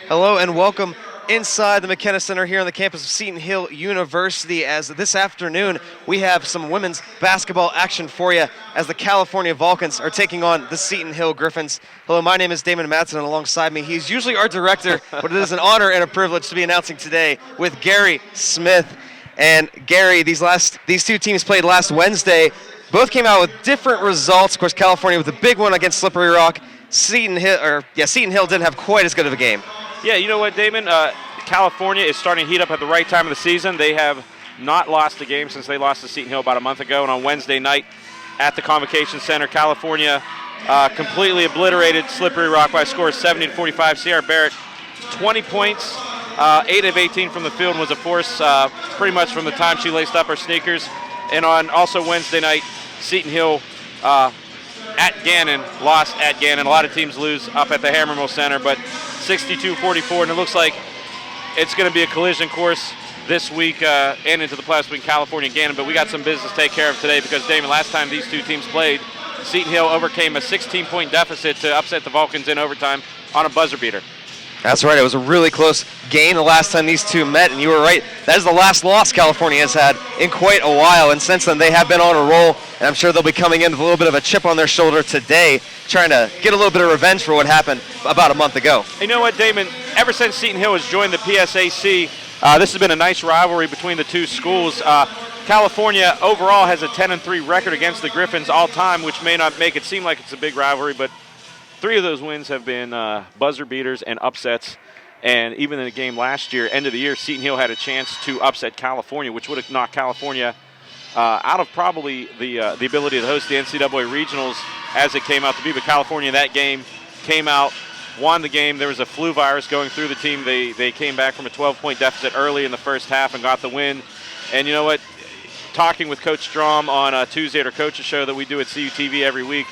Hello and welcome inside the McKenna Center here on the campus of Seton Hill University, as this afternoon we have some women's basketball action for you as the California Vulcans are taking on the Seton Hill Griffins. Hello, my name is Damon Matson, and alongside me, he's usually our director, but it is an honor and a privilege to be announcing today with Gary Smith. And Gary, these two teams played last Wednesday. Both came out with different results. Of course, California with a big one against Slippery Rock. Seton Hill didn't have quite as good of a game. Yeah, you know what, Damon? California is starting to heat up at the right time of the season. They have not lost a game since they lost to Seton Hill about a month ago. And on Wednesday night at the Convocation Center, California completely obliterated Slippery Rock by a score of 70-45. Sierra Barrett, 20 points, 8 of 18 from the field, and was a force pretty much from the time she laced up her sneakers. And on also Wednesday night, Seton Hill at Gannon, lost at Gannon. A lot of teams lose up at the Hammermill Center, but 62-44, and it looks like it's going to be a collision course this week and into the playoffs between California and Gannon. But we got some business to take care of today because, Damon, last time these two teams played, Seton Hill overcame a 16-point deficit to upset the Vulcans in overtime on a buzzer beater. That's right. It was a really close game the last time these two met, and you were right. That is the last loss California has had in quite a while, and since then they have been on a roll, and I'm sure they'll be coming in with a little bit of a chip on their shoulder today, trying to get a little bit of revenge for what happened about a month ago. You know what, Damon? Ever since Seton Hill has joined the PSAC, this has been a nice rivalry between the two schools. California overall has a 10-3 record against the Griffins all time, which may not make it seem like it's a big rivalry, but 3 of those wins have been buzzer beaters and upsets. And even in the game last year, end of the year, Seton Hill had a chance to upset California, which would have knocked California out of probably the ability to host the NCAA regionals as it came out to be. But California in that game came out, won the game. There was a flu virus going through the team. They came back from a 12-point deficit early in the first half and got the win. And you know what? Talking with Coach Strom on Tuesday at her coach's show that we do at CUTV every week,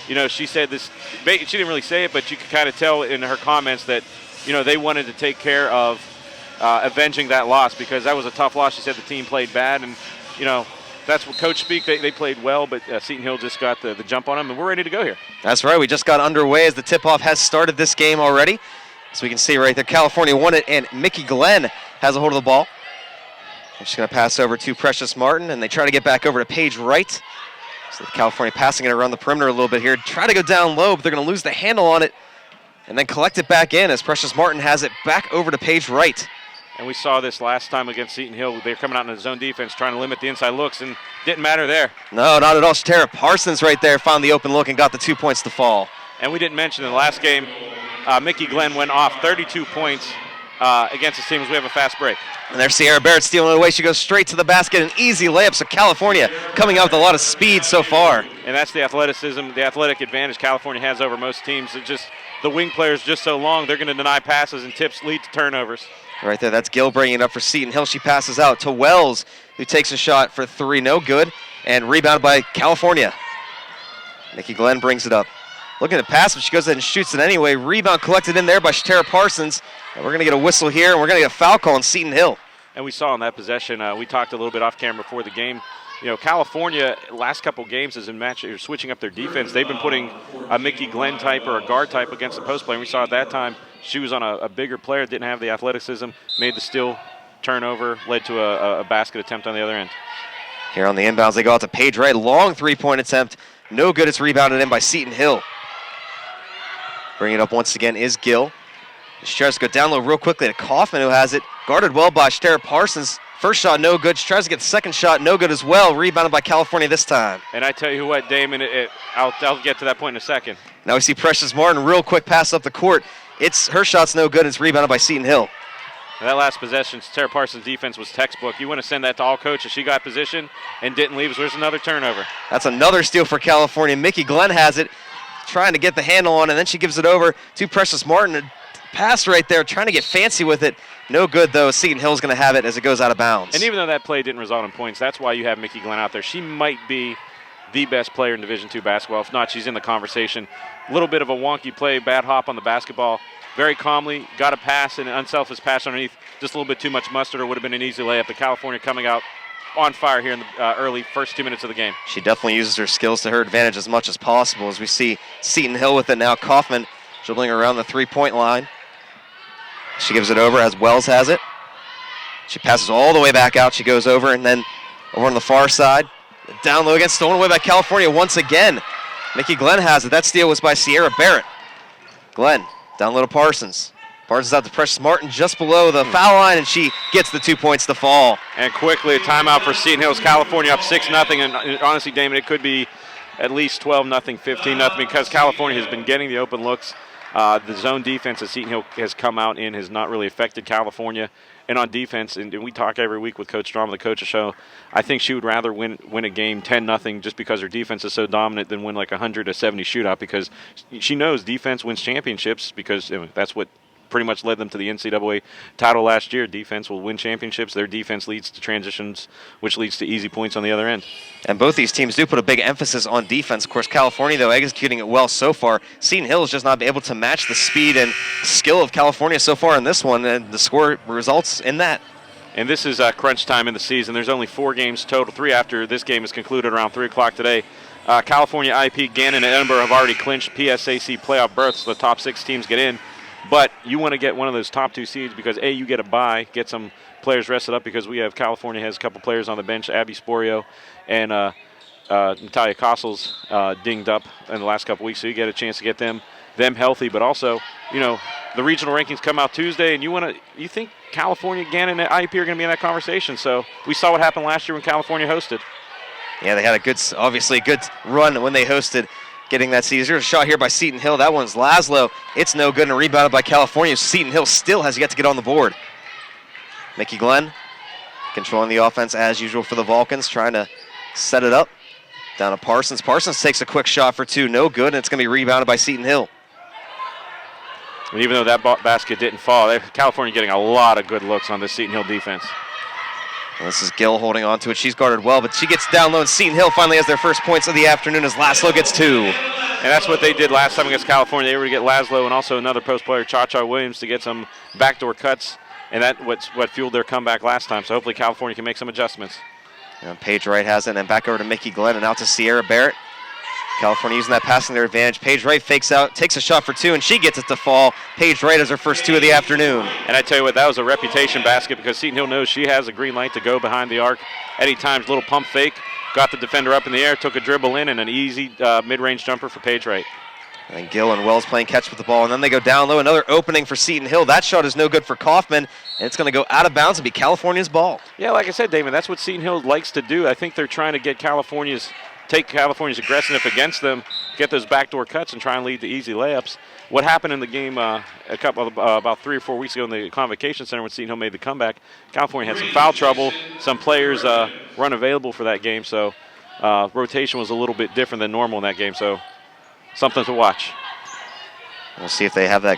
you know, she said this, she didn't really say it, but you could kind of tell in her comments that, you know, they wanted to take care of avenging that loss because that was a tough loss. She said the team played bad, and, you know, that's what Coach speak. They played well, but Seton Hill just got the jump on them, and we're ready to go here. That's right. We just got underway as the tip-off has started this game already. So we can see right there, California won it, and Mickey Glenn has a hold of the ball. She's going to pass over to Precious Martin, and they try to get back over to Paige Wright. So California passing it around the perimeter a little bit here. Try to go down low, but they're going to lose the handle on it and then collect it back in as Precious Martin has it back over to Paige Wright. And we saw this last time against Seton Hill. They're coming out in the zone defense trying to limit the inside looks, and didn't matter there. No, not at all. Tara Parsons right there found the open look and got the 2 points to fall. And we didn't mention in the last game, Mickey Glenn went off 32 points against the team as we have a fast break. And there's Sierra Barrett stealing it away. She goes straight to the basket, an easy layup. So California coming out with a lot of speed so far. And that's the athleticism, the athletic advantage California has over most teams. It's just the wing players just so long, they're going to deny passes, and tips lead to turnovers. Right there, that's Gill bringing it up for Seton Hill. She passes out to Wells, who takes a shot for 3, no good, and rebounded by California. Nikki Glenn brings it up. Looking to pass, but she goes ahead and shoots it anyway. Rebound collected in there by Tara Parsons. And we're going to get a whistle here, and we're going to get a foul call on Seton Hill. And we saw on that possession, we talked a little bit off camera before the game. You know, California, last couple games as in match, are switching up their defense. They've been putting a Mickey Glenn type or a guard type against the post player. And we saw at that time she was on a bigger player, didn't have the athleticism, made the steal, turnover, led to a basket attempt on the other end. Here on the inbounds, they go out to Paige Wright. Long three-point attempt. No good. It's rebounded in by Seton Hill. Bringing it up once again is Gill. She tries to go down low real quickly to Kaufman, who has it. Guarded well by Tara Parsons. First shot, no good. She tries to get the second shot, no good as well. Rebounded by California this time. And I tell you what, Damon, I'll get to that point in a second. Now we see Precious Martin, real quick pass up the court. Her shot's no good. It's rebounded by Seton Hill. And that last possession, Tara Parsons' defense was textbook. You want to send that to all coaches. She got position and didn't leave. So there's another turnover. That's another steal for California. Mickey Glenn has it, trying to get the handle on, and then she gives it over to Precious Martin. A pass right there, trying to get fancy with it. No good, though. Seton Hill's going to have it as it goes out of bounds. And even though that play didn't result in points, that's why you have Mickey Glenn out there. She might be the best player in Division II basketball. If not, she's in the conversation. A little bit of a wonky play, bad hop on the basketball. Very calmly, got a pass, and an unselfish pass underneath. Just a little bit too much mustard, or would have been an easy layup. But California coming out on fire here in the early first 2 minutes of the game. She definitely uses her skills to her advantage as much as possible, as we see Seton Hill with it now. Kaufman dribbling around the three-point line. She gives it over as Wells has it. She passes all the way back out. She goes over and then over on the far side. Down low again, stolen away by California once again. Nikki Glenn has it. That steal was by Sierra Barrett. Glenn down low to Parsons. Parsons out to Precious Martin just below the foul line, and she gets the 2 points to fall. And quickly, a timeout for Seton Hills. California up 6-0, and honestly, Damon, it could be at least 12-0, 15-0, because California has been getting the open looks. The zone defense that Seton Hill has come out in has not really affected California. And on defense, and we talk every week with Coach Strom, the coach's show, I think she would rather win a game 10-0 just because her defense is so dominant than win like a 100-70 shootout, because she knows defense wins championships, because that's what pretty much led them to the NCAA title last year. Defense will win championships. Their defense leads to transitions, which leads to easy points on the other end. And both these teams do put a big emphasis on defense. Of course, California, though, executing it well so far. Seton Hill has just not been able to match the speed and skill of California so far in this one, and the score results in that. And this is crunch time in the season. There's only 4 games total, 3 after this game is concluded around 3 o'clock today. California, IP, Gannon, and Edinburgh have already clinched PSAC playoff berths, so the top 6 teams get in. But you want to get one of those top 2 seeds because, A, you get a bye, get some players rested up, because we have California has a couple players on the bench, Abby Sporio and Natalia Kossels dinged up in the last couple weeks, so you get a chance to get them healthy. But also, the regional rankings come out Tuesday, and you think California, Gannon, and IP are going to be in that conversation. So we saw what happened last year when California hosted. Yeah, they had obviously a good run when they hosted, getting that seed. There's a shot here by Seton Hill. That one's Laszlo. It's no good and rebounded by California. Seton Hill still has yet to get on the board. Mickey Glenn controlling the offense as usual for the Vulcans, trying to set it up. Down to Parsons. Parsons takes a quick shot for 2. No good, and it's going to be rebounded by Seton Hill. And even though that basket didn't fall, California getting a lot of good looks on this Seton Hill defense. And this is Gill holding on to it. She's guarded well, but she gets down low, and Seton Hill finally has their first points of the afternoon as Laszlo gets 2. And that's what they did last time against California. They were to get Laszlo and also another post player, Cha-Cha Williams, to get some backdoor cuts, and that's what fueled their comeback last time. So hopefully California can make some adjustments. And Paige Wright has it, and back over to Mickey Glenn, and out to Sierra Barrett. California using that passing their advantage. Paige Wright fakes out, takes a shot for 2, and she gets it to fall. Paige Wright has her first 2 of the afternoon. And I tell you what, that was a reputation basket, because Seton Hill knows she has a green light to go behind the arc anytime. Little pump fake, got the defender up in the air, took a dribble in, and an easy mid-range jumper for Paige Wright. And Gill and Wells playing catch with the ball, and then they go down low. Another opening for Seton Hill. That shot is no good for Kaufman, and it's going to go out of bounds and be California's ball. Yeah, like I said, Damon, that's what Seton Hill likes to do. I think they're trying to take California's aggressiveness against them, get those backdoor cuts, and try and lead to easy layups. What happened in the game about 3 or 4 weeks ago in the Convocation Center when Seton Hill made the comeback, California had some foul trouble. Some players were unavailable for that game, so rotation was a little bit different than normal in that game, so something to watch. We'll see if they have that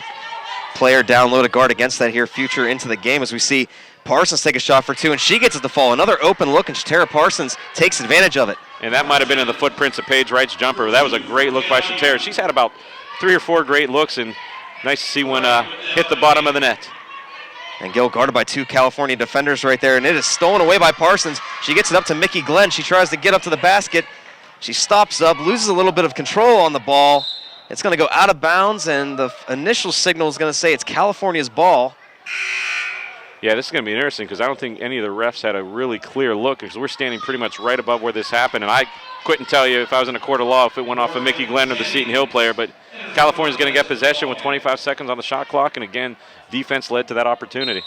player down low to guard against that here future into the game, as we see Parsons take a shot for 2, and she gets it to fall. Another open look, and Shatara Parsons takes advantage of it. And that might have been in the footprints of Paige Wright's jumper. That was a great look by Shatara. She's had about 3 or 4 great looks, and nice to see one hit the bottom of the net. And Gill guarded by 2 California defenders right there, and it is stolen away by Parsons. She gets it up to Mickey Glenn. She tries to get up to the basket. She stops up, loses a little bit of control on the ball. It's going to go out of bounds, and the initial signal is going to say it's California's ball. Yeah, this is going to be interesting, because I don't think any of the refs had a really clear look, because we're standing pretty much right above where this happened, and I couldn't tell you if I was in a court of law if it went off of Mickey Glenn or the Seton Hill player, but California's going to get possession with 25 seconds on the shot clock, and again, defense led to that opportunity.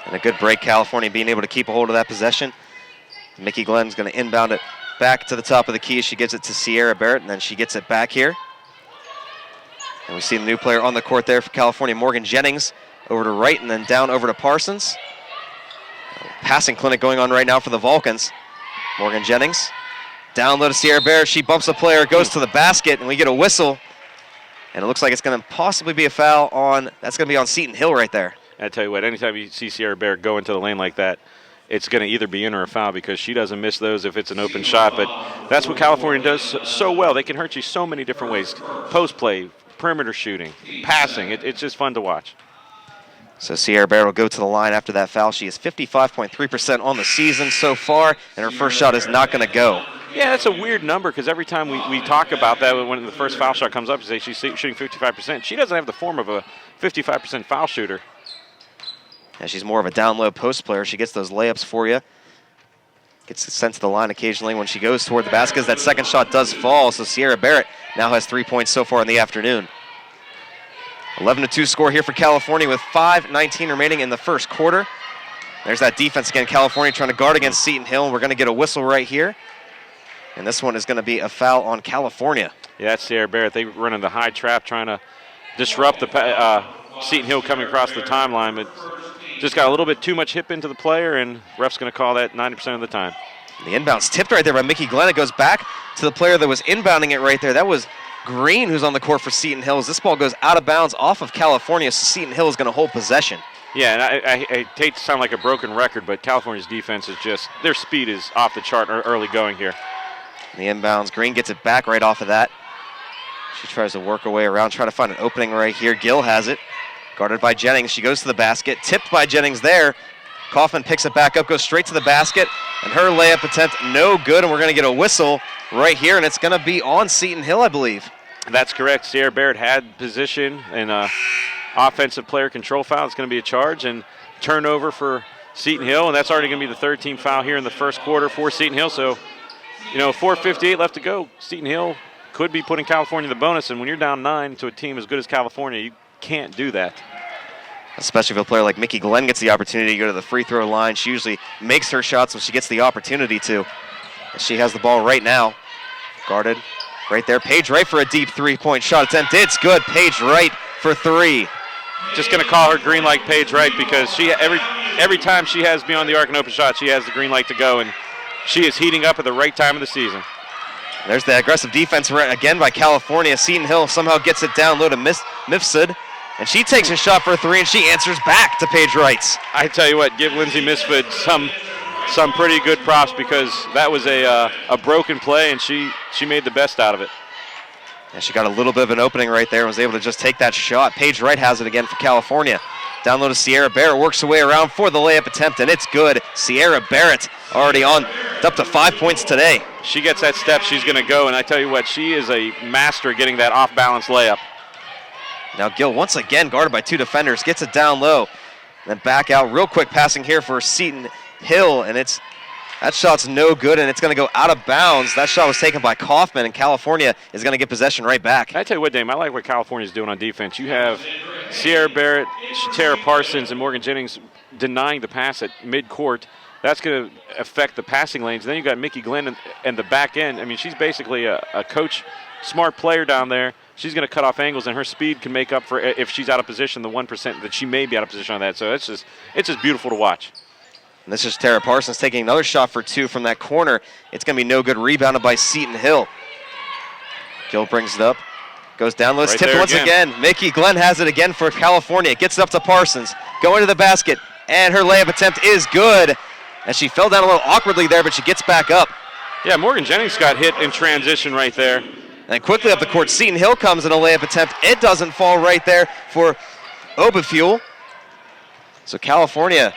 And a good break, California being able to keep a hold of that possession. Mickey Glenn's going to inbound it back to the top of the key. She gives it to Sierra Barrett, and then she gets it back here. And we see the new player on the court there for California, Morgan Jennings, over to Wright and then down over to Parsons. Passing clinic going on right now for the Vulcans. Morgan Jennings, down low to Sierra Barrett. She bumps a player, goes to the basket, and we get a whistle. And it looks like it's going to possibly be a foul that's going to be on Seton Hill right there. I tell you what, anytime you see Sierra Barrett go into the lane like that, it's going to either be in or a foul, because she doesn't miss those if it's an open shot. But that's what California does so well. They can hurt you so many different ways. Post play, perimeter shooting, passing. It's just fun to watch. So Sierra Barrett will go to the line after that foul. She is 55.3% on the season so far, and her first shot is not going to go. Yeah, that's a weird number because every time we talk about that, when the first foul shot comes up, you say she's shooting 55%. She doesn't have the form of a 55% foul shooter. Yeah, she's more of a down-low post player. She gets those layups for you. Gets sent to the line occasionally when she goes toward the basket. That second shot does fall, so Sierra Barrett now has 3 points so far in the afternoon. 11-2 score here for California with 5:19 remaining in the first quarter. There's that defense again. California trying to guard against Seton Hill. We're going to get a whistle right here. And this one is going to be a foul on California. Yeah, that's Sierra Barrett. They run in the high trap trying to disrupt the Seton Hill coming across the timeline, but just got a little bit too much hip into the player, and ref's going to call that 90% of the time. The inbound's tipped right there by Mickey Glenn. It goes back to the player that was inbounding it right there. That was Green, who's on the court for Seton Hill. As this ball goes out of bounds off of California, so Seton Hill is going to hold possession. Yeah, and I hate to sound like a broken record, but California's defense is just, their speed is off the chart early going here. The inbounds, Green gets it back right off of that. She tries to work her way around, try to find an opening right here. Gill has it, guarded by Jennings. She goes to the basket, tipped by Jennings there. Kaufman picks it back up, goes straight to the basket, and her layup attempt no good, and we're going to get a whistle right here, and it's going to be on Seton Hill, I believe. That's correct. Sierra Barrett had position and offensive player control foul. It's going to be a charge and turnover for Seton Hill, and that's already going to be the third team foul here in the first quarter for Seton Hill. So, 4:58 left to go. Seton Hill could be putting California the bonus, and when you're down 9 to a team as good as California, you can't do that. Especially if a player like Mickey Glenn gets the opportunity to go to the free throw line. She usually makes her shots when she gets the opportunity to. And she has the ball right now. Guarded right there. Paige Wright for a deep three-point shot attempt. It's good. Paige Wright for three. Just going to call her green light Paige Wright because she every time she has beyond the arc and open shot, she has the green light to go, and she is heating up at the right time of the season. There's the aggressive defense again by California. Seton Hill somehow gets it down low to Mifsud, and she takes a shot for a three, and she answers back to Paige Wright's. I tell you what, give Lindsay Misford some pretty good props because that was a broken play, and she made the best out of it. And she got a little bit of an opening right there and was able to just take that shot. Paige Wright has it again for California. Down low to Sierra Barrett, works her way around for the layup attempt, and it's good. Sierra Barrett already up to 5 points today. She gets that step, she's going to go, and I tell you what, she is a master getting that off-balance layup. Now Gill, once again, guarded by two defenders, gets it down low. Then back out, real quick passing here for Seton Hill, and that shot's no good, and it's going to go out of bounds. That shot was taken by Kaufman, and California is going to get possession right back. I tell you what, Dame, I like what California's doing on defense. You have Sierra Barrett, Shatara Parsons, and Morgan Jennings denying the pass at midcourt. That's going to affect the passing lanes. Then you got Mickey Glenn and the back end. I mean, she's basically a coach, smart player down there. She's going to cut off angles, and her speed can make up for if she's out of position, the 1% that she may be out of position on that. So it's just beautiful to watch. And this is Tara Parsons taking another shot for two from that corner. It's going to be no good. Rebounded by Seton Hill. Gill brings it up. Goes down. Let's tip it once again. Mickey Glenn has it again for California. Gets it up to Parsons. Going to the basket. And her layup attempt is good. And she fell down a little awkwardly there, but she gets back up. Yeah, Morgan Jennings got hit in transition right there. And quickly up the court, Seton Hill comes in a layup attempt. It doesn't fall right there for Oberfuel. So California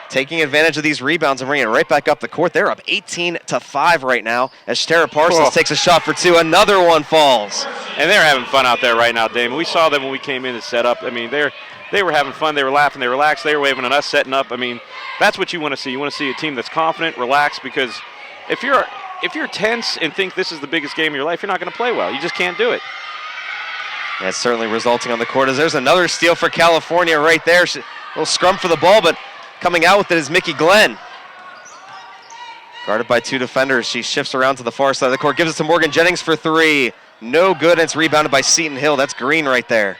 taking advantage of these rebounds and bringing it right back up the court. They're up 18-5 right now as Tara Parsons takes a shot for two. Another one falls. And they're having fun out there right now, Damon. We saw them when we came in and set up. I mean, they were having fun. They were laughing. They were relaxed. They were waving at us, setting up. I mean, that's what you want to see. You want to see a team that's confident, relaxed, because if you're tense and think this is the biggest game of your life, you're not going to play well. You just can't do it. That's certainly resulting on the court as there's another steal for California right there. A little scrum for the ball, but coming out with it is Mickey Glenn. Guarded by two defenders. She shifts around to the far side of the court. Gives it to Morgan Jennings for three. No good, and it's rebounded by Seton Hill. That's Green right there.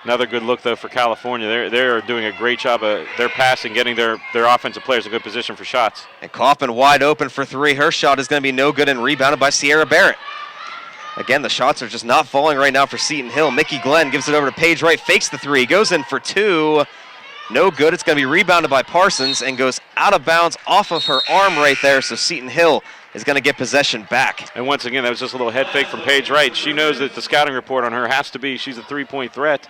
Another good look, though, for California. They're doing a great job of their passing, getting their offensive players in good position for shots. And Kaufman wide open for three. Her shot is going to be no good and rebounded by Sierra Barrett. Again, the shots are just not falling right now for Seton Hill. Mickey Glenn gives it over to Paige Wright, fakes the three, goes in for two. No good. It's going to be rebounded by Parsons and goes out of bounds off of her arm right there, so Seton Hill is going to get possession back. And once again, that was just a little head fake from Paige Wright. She knows that the scouting report on her has to be she's a three-point threat.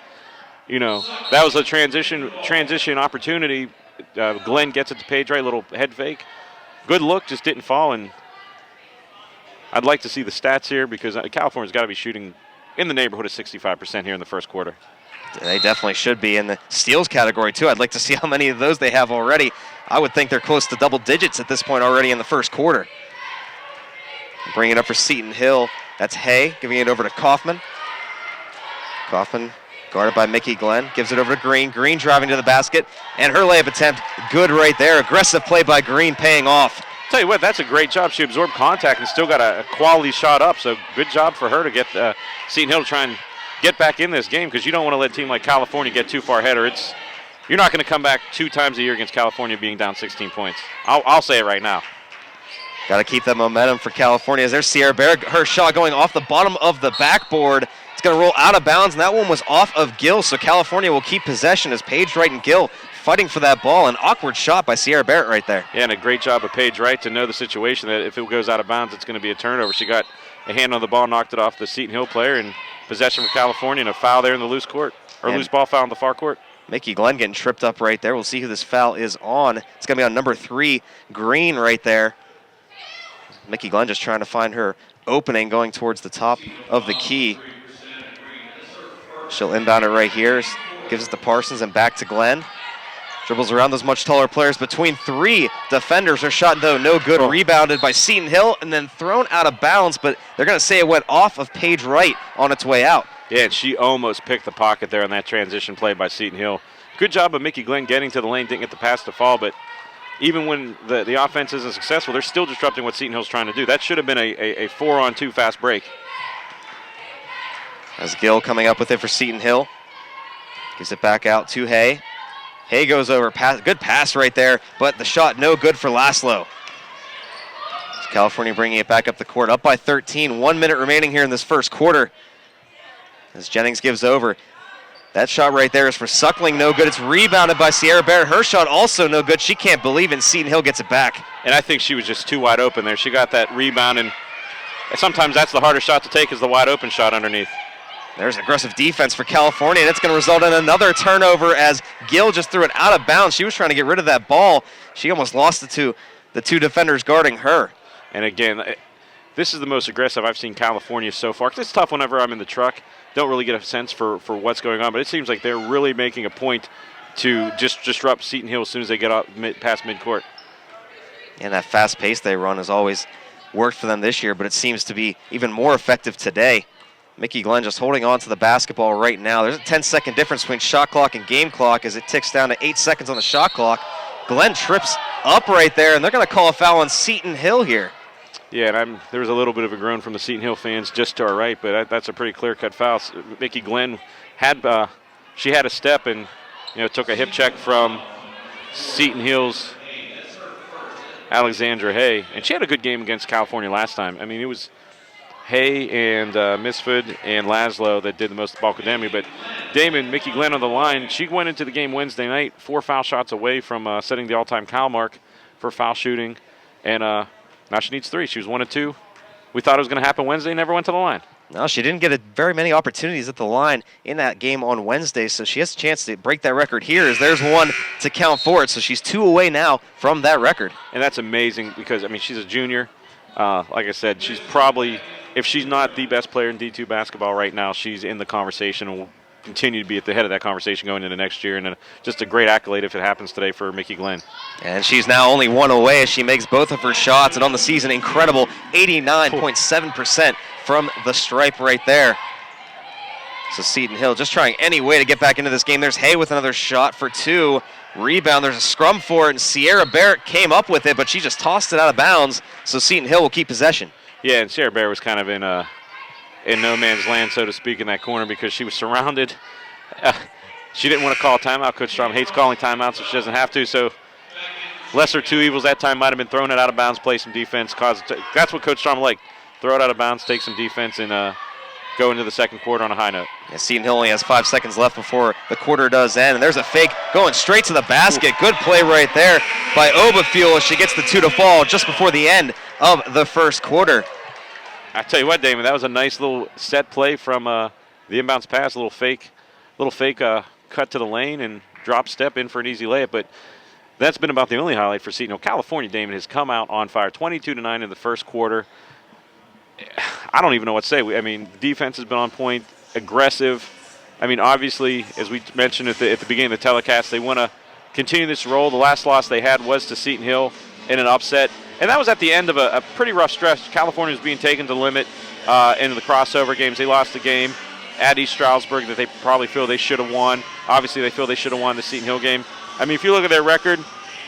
that was a transition opportunity. Glenn gets it to Paige Wright, little head fake. Good look, just didn't fall. And I'd like to see the stats here because California's got to be shooting in the neighborhood of 65% here in the first quarter. They definitely should be in the steals category, too. I'd like to see how many of those they have already. I would think they're close to double digits at this point already in the first quarter. Bringing it up for Seton Hill. That's Hay, giving it over to Kaufman. Kaufman guarded by Mickey Glenn. Gives it over to Green. Green driving to the basket. And her layup attempt, good right there. Aggressive play by Green, paying off. Tell you what, that's a great job. She absorbed contact and still got a quality shot up. So good job for her to get Seton Hill to try and get back in this game because you don't want to let a team like California get too far ahead or you're not going to come back 2 times a year against California being down 16 points. I'll say it right now. Got to keep that momentum for California. As there's Sierra Barrett, her shot going off the bottom of the backboard. It's going to roll out of bounds, and that one was off of Gill, so California will keep possession as Paige Wright and Gill fighting for that ball. An awkward shot by Sierra Barrett right there. Yeah, and a great job of Paige Wright to know the situation that if it goes out of bounds, it's going to be a turnover. She got a hand on the ball, knocked it off the Seton Hill player, and possession for California and a foul there in the loose court, or loose ball foul in the far court. Mickey Glenn getting tripped up right there. We'll see who this foul is on. It's going to be on number 3, Green right there. Mickey Glenn just trying to find her opening going towards the top of the key. She'll inbound it right here. Gives it to Parsons and back to Glenn. Dribbles around those much taller players between 3 defenders. Her shot, though, no good. Rebounded by Seton Hill and then thrown out of bounds, but they're going to say it went off of Paige Wright on its way out. Yeah, and she almost picked the pocket there on that transition play by Seton Hill. Good job of Mickey Glenn getting to the lane, didn't get the pass to fall, but even when the offense isn't successful, they're still disrupting what Seton Hill's trying to do. That should have been a 4-on-2 fast break. As Gill coming up with it for Seton Hill. Gives it back out to Hay. Hay goes over. Good pass right there, but the shot no good for Laszlo. California bringing it back up the court, up by 13. 1 minute remaining here in this first quarter. As Jennings gives over. That shot right there is for Suckling, no good. It's rebounded by Sierra Barrett. Her shot also no good. She can't believe it, and Seton Hill gets it back. And I think she was just too wide open there. She got that rebound, and sometimes that's the hardest shot to take is the wide open shot underneath. There's aggressive defense for California, and it's going to result in another turnover as Gill just threw it out of bounds. She was trying to get rid of that ball. She almost lost it to the 2 defenders guarding her. And again, this is the most aggressive I've seen California so far. 'Cause it's tough whenever I'm in the truck. Don't really get a sense for what's going on, but it seems like they're really making a point to just disrupt Seton Hill as soon as they get up past midcourt. And that fast pace they run has always worked for them this year, but it seems to be even more effective today. Mickey Glenn just holding on to the basketball right now. There's a 10-second difference between shot clock and game clock as it ticks down to 8 seconds on the shot clock. Glenn trips up right there, and they're going to call a foul on Seton Hill here. Yeah, and there was a little bit of a groan from the Seton Hill fans just to our right, but that's a pretty clear-cut foul. Mickey Glenn had a step and took a hip check from Seton Hill's Alexandra Hay, and she had a good game against California last time. I mean, it was Hay and Misford and Laszlo that did the most bulk of damage, but Damon, Mickey Glenn on the line, she went into the game Wednesday night 4 foul shots away from setting the all-time Cal mark for foul shooting, and now she needs 3. She was 1 of 2. We thought it was going to happen Wednesday, never went to the line. No, she didn't get very many opportunities at the line in that game on Wednesday, so she has a chance to break that record here as there's 1 to count for it. So she's 2 away now from that record. And that's amazing because, I mean, she's a junior. Like I said, she's probably, if she's not the best player in D2 basketball right now, she's in the conversation and will continue to be at the head of that conversation going into next year. And just a great accolade if it happens today for Mickey Glenn. And she's now only 1 away as she makes both of her shots. And on the season, incredible 89.7% from the stripe right there. So Seton Hill just trying any way to get back into this game. There's Hay with another shot for 2. Rebound, there's a scrum for it, and Sierra Barrett came up with it, but she just tossed it out of bounds. So Seton Hill will keep possession. Yeah, and Sierra Barrett was kind of in no man's land, so to speak, in that corner because she was surrounded. She didn't want to call a timeout. Coach Strom hates calling timeouts, so she doesn't have to. So lesser 2 evils that time might have been throwing it out of bounds, play some defense. That's what Coach Strom liked. Throw it out of bounds, take some defense, and go into the second quarter on a high note. Yeah, Seton Hill only has 5 seconds left before the quarter does end. And there's a fake going straight to the basket. Good play right there by Oberfuel as she gets the 2 to fall just before the end of the first quarter. I tell you what, Damon, that was a nice little set play from the inbounds pass, a little fake cut to the lane and drop step in for an easy layup. But that's been about the only highlight for Seton Hill. California, Damon, has come out on fire, 22-9 in the first quarter. I don't even know what to say. I mean, defense has been on point, aggressive. I mean, obviously, as we mentioned at the beginning of the telecast, they want to continue this role. The last loss they had was to Seton Hill in an upset, and that was at the end of a pretty rough stretch. California was being taken to the limit in the crossover games. They lost the game at East Stroudsburg that they probably feel they should have won. Obviously, they feel they should have won the Seton Hill game. I mean, if you look at their record,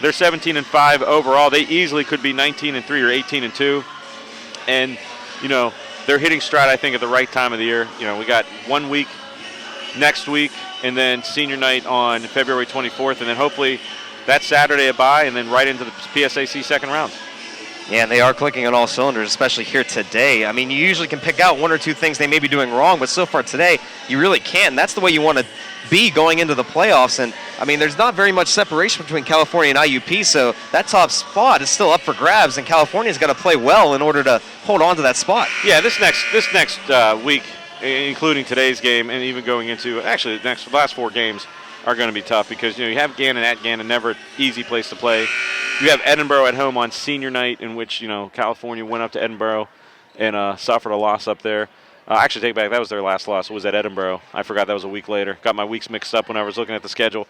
they're 17-5 overall. They easily could be 19-3 or 18-2, and you know, they're hitting stride, I think, at the right time of the year. You know, we got 1 week next week, and then senior night on February 24th, and then hopefully that Saturday a bye, and then right into the PSAC second round. Yeah, and they are clicking on all cylinders, especially here today. I mean, you usually can pick out one or two things they may be doing wrong, but so far today, you really can't. That's the way you want to be going into the playoffs. And, I mean, there's not very much separation between California and IUP, so that top spot is still up for grabs, and California's got to play well in order to hold on to that spot. Yeah, this next week, including today's game, and even going into, actually, the last 4 games are going to be tough because, you know, you have Gannon at Gannon, never an easy place to play. You have Edinboro at home on senior night, in which, you know, California went up to Edinboro and suffered a loss up there. Actually, take it back, that was their last loss. It was at Edinboro. I forgot that was a week later. Got my weeks mixed up when I was looking at the schedule.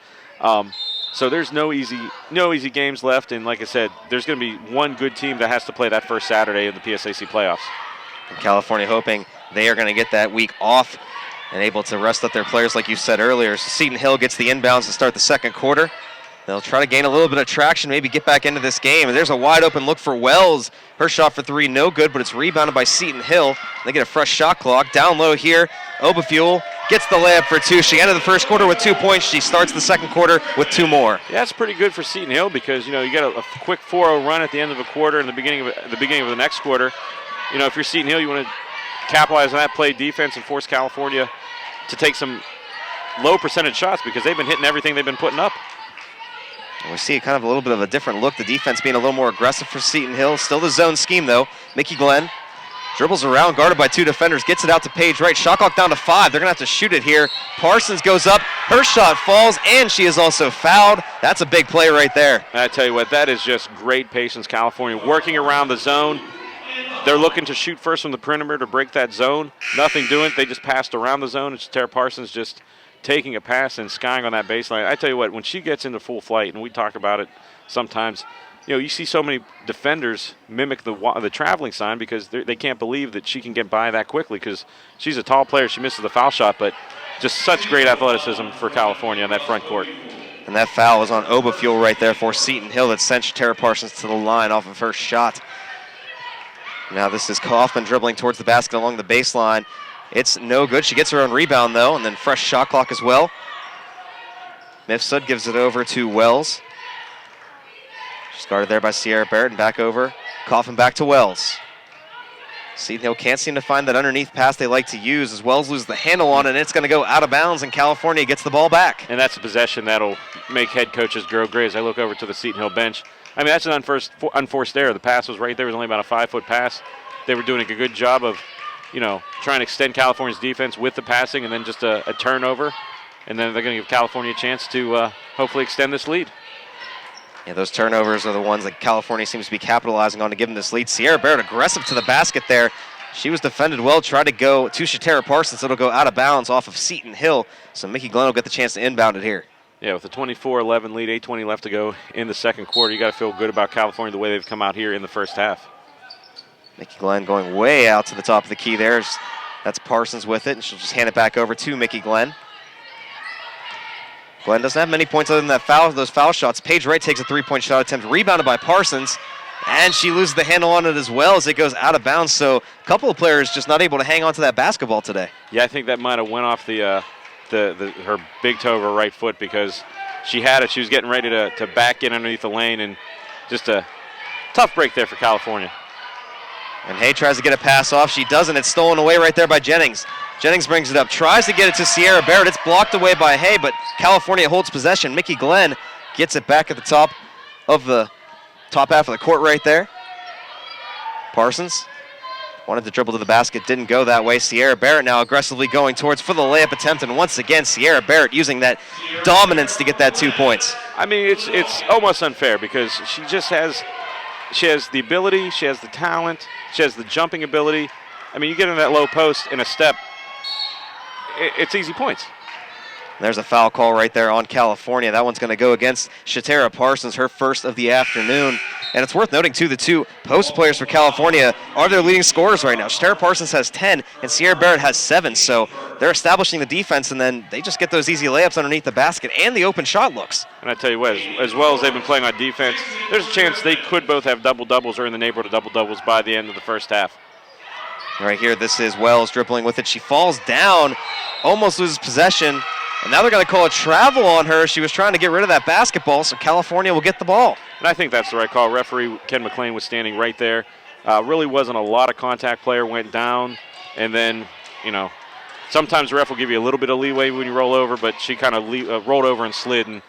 So there's no easy games left, and like I said, there's going to be one good team that has to play that first Saturday of the PSAC playoffs. And California hoping they are going to get that week off and able to rest up their players like you said earlier. So Seton Hill gets the inbounds to start the second quarter. They'll try to gain a little bit of traction, maybe get back into this game. And there's a wide open look for Wells. Her shot for 3, no good, but it's rebounded by Seton Hill. They get a fresh shot clock. Down low here, Oberfuel gets the layup for 2. She ended the first quarter with 2 points. She starts the second quarter with 2 more. Yeah, that's pretty good for Seton Hill because, you know, you got a quick 4-0 run at the end of a quarter and the beginning of the next quarter. You know, if you're Seton Hill, you want to capitalize on that, play defense, and force California to take some low percentage shots because they've been hitting everything they've been putting up. And we see kind of a little bit of a different look. The defense being a little more aggressive for Seton Hill. Still the zone scheme, though. Mickey Glenn dribbles around, guarded by 2 defenders, gets it out to Paige Wright. Shot clock down to 5. They're going to have to shoot it here. Parsons goes up. Her shot falls, and she is also fouled. That's a big play right there. I tell you what, that is just great patience, California. Working around the zone. They're looking to shoot first from the perimeter to break that zone. Nothing doing. They just passed around the zone. It's Tara Parsons just taking a pass and skying on that baseline. I tell you what, when she gets into full flight, and we talk about it sometimes, you know, you see so many defenders mimic the traveling sign because they can't believe that she can get by that quickly because she's a tall player. She misses the foul shot, but just such great athleticism for California on that front court. And that foul was on Oberfuel right there for Seton Hill that sent Tara Parsons to the line off of her shot. Now this is Kaufman dribbling towards the basket along the baseline. It's no good. She gets her own rebound, though, and then fresh shot clock as well. Mifsud gives it over to Wells. She's guarded there by Sierra Barrett, and back over. Kaufman back to Wells. Seton Hill can't seem to find that underneath pass they like to use as Wells loses the handle on it, and it's going to go out of bounds, and California gets the ball back. And that's a possession that'll make head coaches grow gray as I look over to the Seton Hill bench. I mean, that's an unforced error. The pass was right there. It was only about a 5-foot pass. They were doing a good job of, you know, trying to extend California's defense with the passing and then just a turnover. And then they're going to give California a chance to hopefully extend this lead. Yeah, those turnovers are the ones that California seems to be capitalizing on to give them this lead. Sierra Barrett aggressive to the basket there. She was defended well, tried to go to Shatara Parsons. It'll go out of bounds off of Seton Hill. So Mickey Glenn will get the chance to inbound it here. Yeah, with a 24-11 lead, 8:20 left to go in the second quarter, you got to feel good about California the way they've come out here in the first half. Mickey Glenn going way out to the top of the key there. That's Parsons with it, and she'll just hand it back over to Mickey Glenn. Glenn doesn't have many points other than those foul shots. Paige Wright takes a 3-point shot attempt, rebounded by Parsons, and she loses the handle on it as well as it goes out of bounds. So a couple of players just not able to hang on to that basketball today. Yeah, I think that might have went off her big toe of her right foot because she had it. She was getting ready to back in underneath the lane, and just a tough break there for California. And Hay tries to get a pass off. She doesn't. It's stolen away right there by Jennings. Jennings brings it up, tries to get it to Sierra Barrett. It's blocked away by Hay, but California holds possession. Mickey Glenn gets it back at the top of the top half of the court right there. Parsons Wanted to dribble to the basket, didn't go that way. Sierra Barrett now aggressively going towards for the layup attempt, and once again, Sierra Barrett using that dominance to get that 2 points. I mean, it's almost unfair because she has the ability, she has the talent, she has the jumping ability. I mean, you get in that low post in a step, it's easy points. There's a foul call right there on California. That one's going to go against Shatara Parsons, her first of the afternoon. And it's worth noting, too, the two post players for California are their leading scorers right now. Shatara Parsons has 10, and Sierra Barrett has 7. So they're establishing the defense, and then they just get those easy layups underneath the basket and the open shot looks. And I tell you what, as well as they've been playing on defense, there's a chance they could both have double-doubles or in the neighborhood of double-doubles by the end of the first half. Right here, this is Wells dribbling with it. She falls down, almost loses possession. And now they're going to call a travel on her. She was trying to get rid of that basketball, so California will get the ball. And I think that's the right call. Referee Ken McLean was standing right there. Really wasn't a lot of contact. Player went down, and then, sometimes the ref will give you a little bit of leeway when you roll over, but she kind of rolled over and slid, and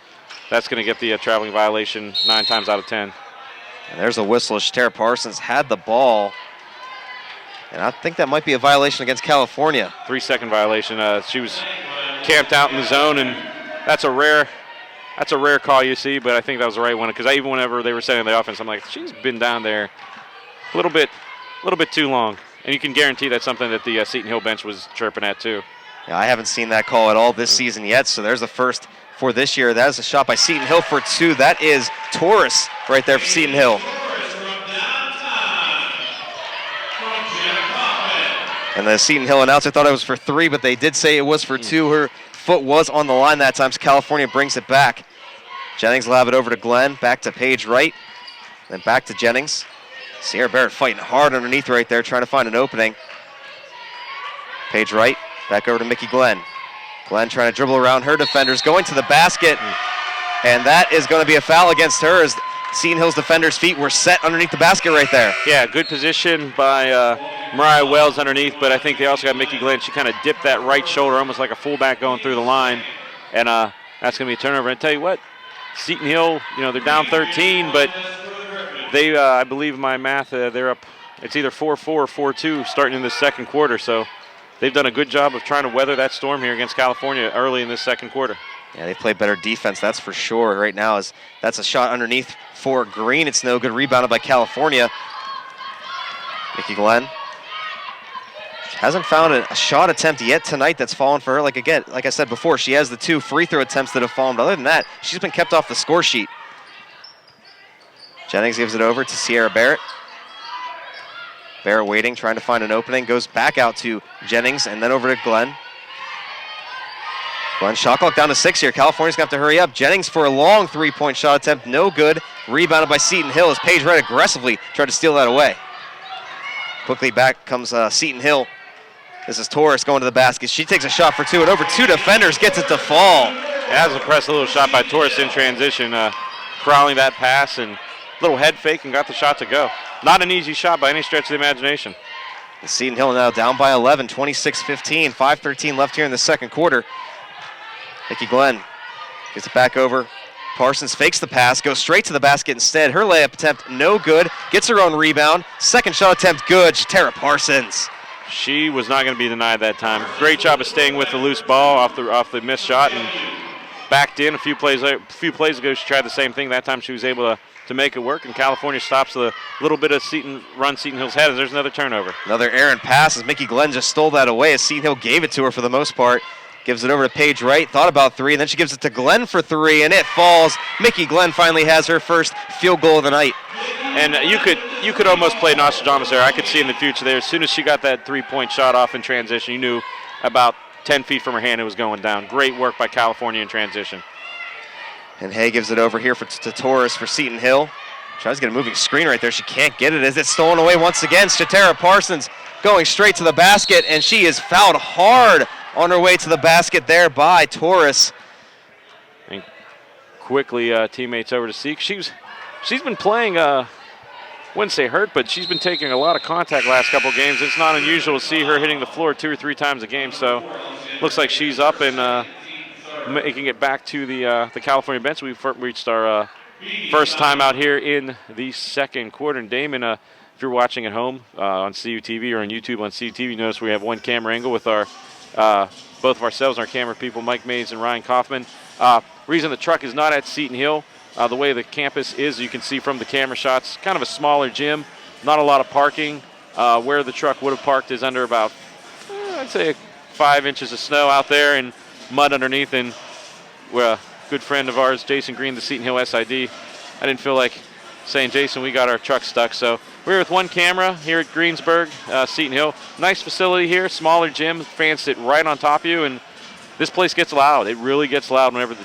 that's going to get the traveling violation 9 times out of 10. And there's a whistle. Shatara Parsons had the ball. And I think that might be a violation against California. 3-second violation. She was camped out in the zone, and that's a rare call you see, but I think that was the right one because even whenever they were setting the offense, I'm like, she's been down there a little bit too long. And you can guarantee that's something that the Seton Hill bench was chirping at too. Yeah, I haven't seen that call at all this season yet, so there's the first for this year. That is a shot by Seton Hill for 2. That is Torres right there for Seton Hill. And the Seton Hill announcer thought it was for 3, but they did say it was for 2. Her foot was on the line that time, so California brings it back. Jennings will have it over to Glenn, back to Paige Wright, then back to Jennings. Sierra Barrett fighting hard underneath right there, trying to find an opening. Paige Wright, back over to Mickey Glenn. Glenn trying to dribble around her defenders, going to the basket, and that is going to be a foul against her as Seton Hill's defenders' feet were set underneath the basket right there. Yeah, good position by Mariah Wells underneath, but I think they also got Mickey Glenn. She kind of dipped that right shoulder, almost like a fullback going through the line, and that's going to be a turnover. And I tell you what, Seton Hill, they're down 13, but they, I believe in my math, they're up. It's either 4-4 or 4-2 starting in the second quarter, so they've done a good job of trying to weather that storm here against California early in this second quarter. Yeah, they played better defense, that's for sure. Right now, that's a shot underneath for Green. It's no good. Rebounded by California. Mickey Glenn hasn't found a shot attempt yet tonight that's fallen for her. Like I said before, she has the 2 free throw attempts that have fallen. But other than that, she's been kept off the score sheet. Jennings gives it over to Sierra Barrett. Barrett waiting, trying to find an opening. Goes back out to Jennings and then over to Glenn. Glenn shot clock down to 6 here. California's going to have to hurry up. Jennings for a long 3-point shot attempt. No good. Rebounded by Seton Hill as Paige Wright aggressively tried to steal that away. Quickly back comes Seton Hill. This is Torres going to the basket. She takes a shot for 2 and over 2 defenders, gets it to fall. That was a impressive little shot by Torres in transition, crawling that pass and little head fake and got the shot to go. Not an easy shot by any stretch of the imagination. And Seton Hill now down by 11, 26-15, 5:13 left here in the second quarter. Mickey Glenn gets it back over. Parsons fakes the pass, goes straight to the basket instead. Her layup attempt, no good. Gets her own rebound. Second shot attempt, good. Shatara Parsons. She was not going to be denied that time. Great job of staying with the loose ball off the missed shot and backed in. A few plays ago, she tried the same thing. That time she was able to make it work, and California stops the little bit of Seton Hill's head as there's another turnover. Another errant pass as Mickey Glenn just stole that away as Seton Hill gave it to her for the most part. Gives it over to Paige Wright, thought about 3, and then she gives it to Glenn for 3, and it falls. Mickey Glenn finally has her first field goal of the night. And you could almost play Nostradamus there. I could see in the future there. As soon as she got that 3-point shot off in transition, you knew about 10 feet from her hand it was going down. Great work by California in transition. And Hay gives it over here to Torres for Seton Hill. Tries to get a moving screen right there. She can't get it as it's stolen away once again. Shatara Parsons going straight to the basket, and she is fouled hard on her way to the basket there by Torres. And quickly teammates over to Seek. She's been playing, wouldn't say hurt, but she's been taking a lot of contact last couple games. It's not unusual to see her hitting the floor 2 or 3 times a game, so looks like she's up and making it back to the California bench. We've reached our first time out here in the second quarter. And Damon, if you're watching at home on CUTV or on YouTube on CUTV, you notice we have one camera angle with our both of ourselves and our camera people, Mike Mays and Ryan Kaufman. Reason the truck is not at Seton Hill, the way the campus is, you can see from the camera shots, kind of a smaller gym, not a lot of parking. Where the truck would have parked is under about, I'd say, 5 inches of snow out there and mud underneath. And we're a good friend of ours, Jason Green, the Seton Hill SID. I didn't feel like saying, Jason, we got our truck stuck. So we're with one camera here at Greensburg, Seton Hill. Nice facility here, smaller gym. Fans sit right on top of you, and this place gets loud. It really gets loud whenever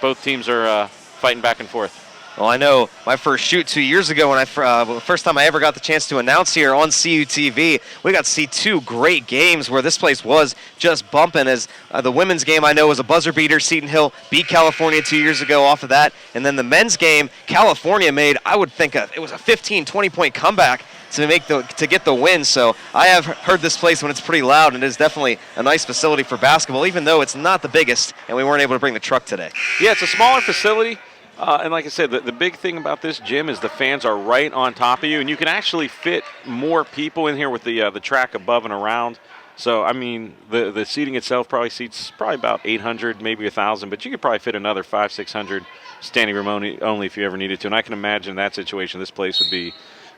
both teams are fighting back and forth. Well, I know my first shoot 2 years ago when the first time I ever got the chance to announce here on CUTV, we got to see two great games where this place was just bumping. As the women's game, I know, was a buzzer beater. Seton Hill beat California 2 years ago off of that. And then the men's game, California made, I would think, it was a 15, 20-point comeback to get the win. So I have heard this place when it's pretty loud, and it is definitely a nice facility for basketball, even though it's not the biggest, and we weren't able to bring the truck today. Yeah, it's a smaller facility. And like I said, the big thing about this gym is the fans are right on top of you, and you can actually fit more people in here with the track above and around. So, I mean, the seating itself probably seats about 800, maybe 1,000, but you could probably fit another 500, 600 standing room only if you ever needed to. And I can imagine that situation. This place would be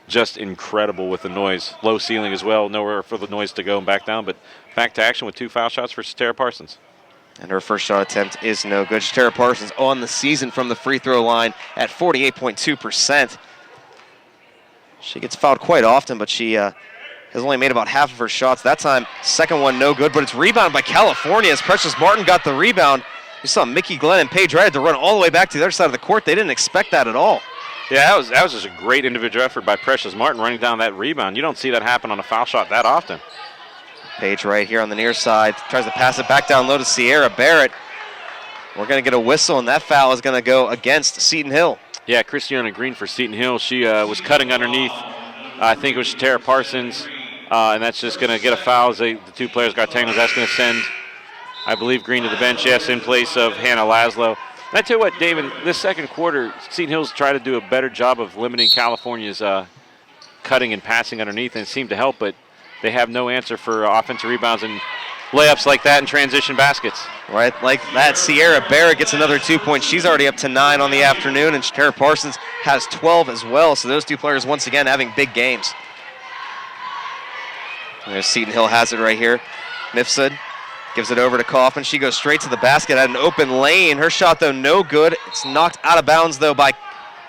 just incredible with the noise. Low ceiling as well, nowhere for the noise to go and back down. But back to action with 2 foul shots for Tara Parsons. And her first shot attempt is no good. Tara Parsons on the season from the free throw line at 48.2%. She gets fouled quite often, but she has only made about half of her shots. That time, second one no good, but it's rebounded by California as Precious Martin got the rebound. You saw Mickey Glenn and Paige Wright had to run all the way back to the other side of the court. They didn't expect that at all. Yeah, that was just a great individual effort by Precious Martin running down that rebound. You don't see that happen on a foul shot that often. Paige right here on the near side, tries to pass it back down low to Sierra Barrett. We're going to get a whistle, and that foul is going to go against Seton Hill. Yeah, Christiana Green for Seton Hill. She was cutting underneath. I think it was Tara Parsons, and that's just going to get a foul as the two players got tangled. That's going to send, I believe, Green to the bench, yes, in place of Hannah Laszlo. And I tell you what, David, this second quarter, Seton Hill's tried to do a better job of limiting California's cutting and passing underneath, and it seemed to help, but they have no answer for offensive rebounds and layups like that and transition baskets. Right, like that, Sierra Barrett gets another 2 points. She's already up to 9 on the afternoon, and Tara Parsons has 12 as well. So those two players once again having big games. There's Seton Hill has it right here. Mifsud gives it over to Kaufman. She goes straight to the basket at an open lane. Her shot, though, no good. It's knocked out of bounds, though, by,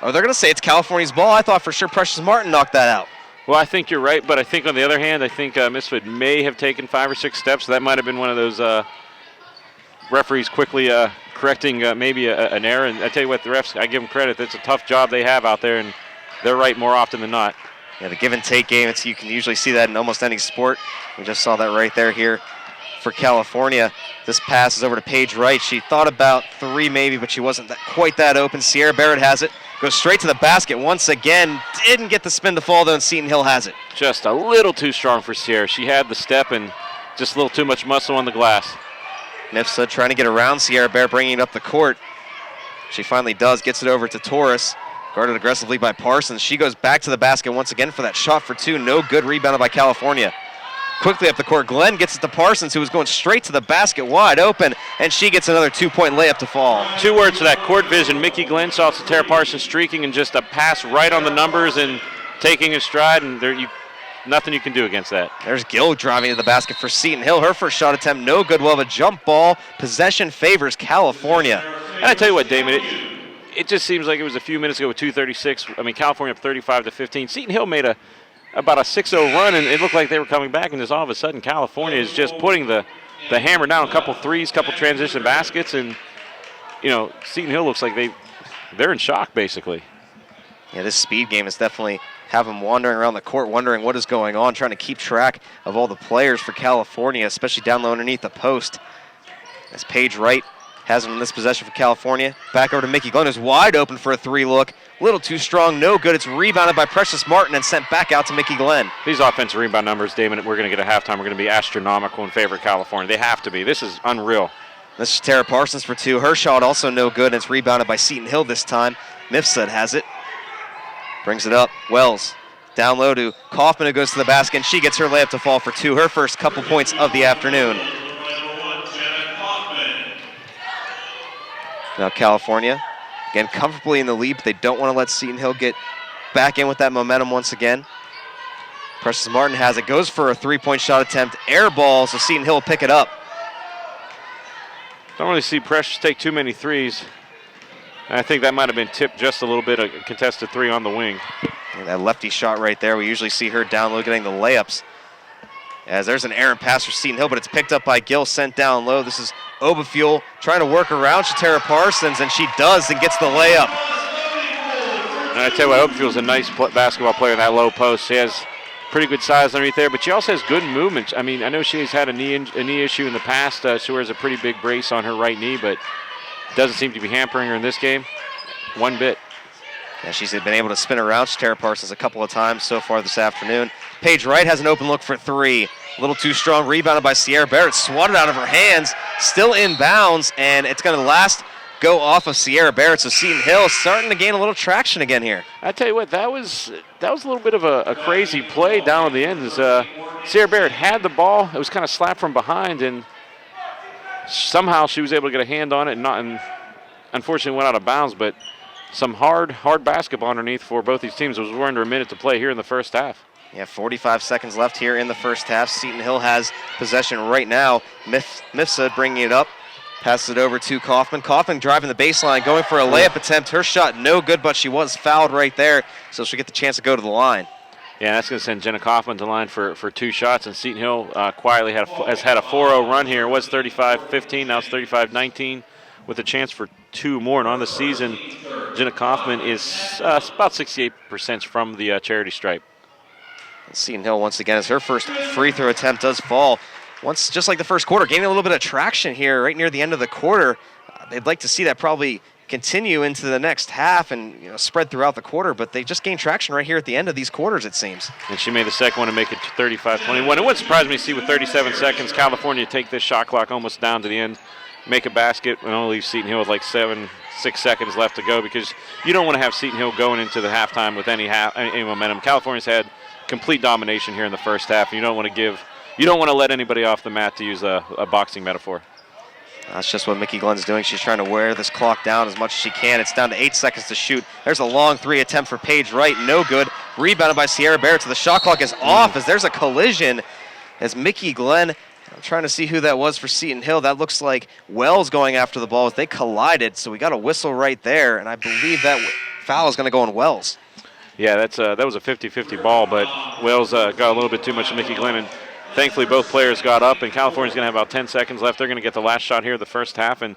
they're going to say it's California's ball. I thought for sure Precious Martin knocked that out. Well, I think you're right, but I think on the other hand, I think Misfit may have taken 5 or 6 steps. So that might have been one of those referees quickly correcting maybe an error. And I tell you what, the refs, I give them credit. It's a tough job they have out there, and they're right more often than not. Yeah, the give and take game, you can usually see that in almost any sport. We just saw that right there here for California. This pass is over to Paige Wright. She thought about 3 maybe, but she wasn't quite that open. Sierra Barrett has it. Goes straight to the basket once again. Didn't get the spin to fall, though, and Seton Hill has it. Just a little too strong for Sierra. She had the step and just a little too much muscle on the glass. Nifsa trying to get around Sierra Barrett, bringing it up the court. She finally does, gets it over to Torres. Guarded aggressively by Parsons. She goes back to the basket once again for that shot for 2. No good, rebounded by California. Quickly up the court, Glenn gets it to Parsons, who was going straight to the basket, wide open, and she gets another 2-point layup to fall. 2 words for that, court vision. Mickey Glenn saw Tara Parsons streaking and just a pass right on the numbers and taking a stride, and nothing you can do against that. There's Gill driving to the basket for Seton Hill. Her first shot attempt, no good. Well, a jump ball. Possession favors California. And I tell you what, Damon, it just seems like it was a few minutes ago with 2:36. I mean, California up 35-15. Seton Hill made about a 6-0 run, and it looked like they were coming back, and just all of a sudden California is just putting the hammer down, a couple threes, couple transition baskets, and Seton Hill looks like they're in shock basically. Yeah, this speed game is definitely have them wandering around the court, wondering what is going on, trying to keep track of all the players for California, especially down low underneath the post. As Paige Wright has it in this possession for California. Back over to Mickey Glenn, who's wide open for a 3 look. A little too strong, no good. It's rebounded by Precious Martin and sent back out to Mickey Glenn. These offensive rebound numbers, Damon, we're going to get at halftime. We're going to be astronomical in favor of California. They have to be. This is unreal. This is Tara Parsons for 2. Her shot also no good, and it's rebounded by Seton Hill this time. Mifsud has it. Brings it up. Wells Down low to Kaufman, who goes to the basket, and she gets her layup to fall for 2, her first couple points of the afternoon. Now California, again, comfortably in the lead, but they don't want to let Seton Hill get back in with that momentum once again. Precious Martin has it, goes for a 3-point shot attempt, air ball, so Seton Hill will pick it up. Don't really see Precious take too many threes. I think that might have been tipped just a little bit, a contested 3 on the wing. And that lefty shot right there, we usually see her down low getting the layups. As there's an errant pass for Seton Hill, but it's picked up by Gill, sent down low. This is Oberfuel trying to work around Shatara Parsons, and she does and gets the layup. And I tell you what, Oberfuel's a nice basketball player in that low post. She has pretty good size underneath there, but she also has good movement. I mean, I know she's had a knee issue in the past. She wears a pretty big brace on her right knee, but doesn't seem to be hampering her in this game one bit. Yeah, she's been able to spin around Shatara Parsons a couple of times so far this afternoon. Paige Wright has an open look for 3. A little too strong, rebounded by Sierra Barrett, swatted out of her hands, still in bounds, and it's going to go off of Sierra Barrett, so Seton Hill starting to gain a little traction again here. I tell you what, that was a little bit of a crazy play down at the end. As Sierra Barrett had the ball, it was kind of slapped from behind, and somehow she was able to get a hand on it, and unfortunately went out of bounds, but some hard basketball underneath for both these teams. It was under a minute to play here in the first half. Yeah, 45 seconds left here in the first half. Seton Hill has possession right now. Mifsud bringing it up. Passes it over to Kaufman. Kaufman driving the baseline, going for a layup attempt. Her shot no good, but she was fouled right there, so she'll get the chance to go to the line. Yeah, that's going to send Jenna Kaufman to the line for 2 shots, and Seton Hill quietly has had a 4-0 run here. It was 35-15, now it's 35-19 with a chance for 2 more. And on the season, Jenna Kaufman is about 68% from the charity stripe. Seton Hill, once again, as her first free throw attempt does fall. Once, just like the first quarter, gaining a little bit of traction here right near the end of the quarter. They'd like to see that probably continue into the next half and spread throughout the quarter, but they just gained traction right here at the end of these quarters, it seems. And she made the second one to make it 35-21. It wouldn't surprise me to see with 37 seconds, California take this shot clock almost down to the end, make a basket, and only leave Seton Hill with like 6 seconds left to go, because you don't want to have Seton Hill going into the halftime with any momentum. California's had complete domination here in the first half, and you don't want to let anybody off the mat, to use a boxing metaphor. That's just what Mickey Glenn's doing. She's trying to wear this clock down as much as she can. It's down to 8 seconds to shoot. There's a long 3 attempt for Paige Wright. No good. Rebounded by Sierra Barrett. So the shot clock is off as there's a collision as Mickey Glenn, I'm trying to see who that was for Seton Hill. That looks like Wells going after the ball as they collided. So we got a whistle right there, and I believe that foul is going to go on Wells. Yeah, that was a 50-50 ball, but Wells got a little bit too much of Mickey Glenn, and thankfully both players got up, and California's going to have about 10 seconds left. They're going to get the last shot here in the first half, and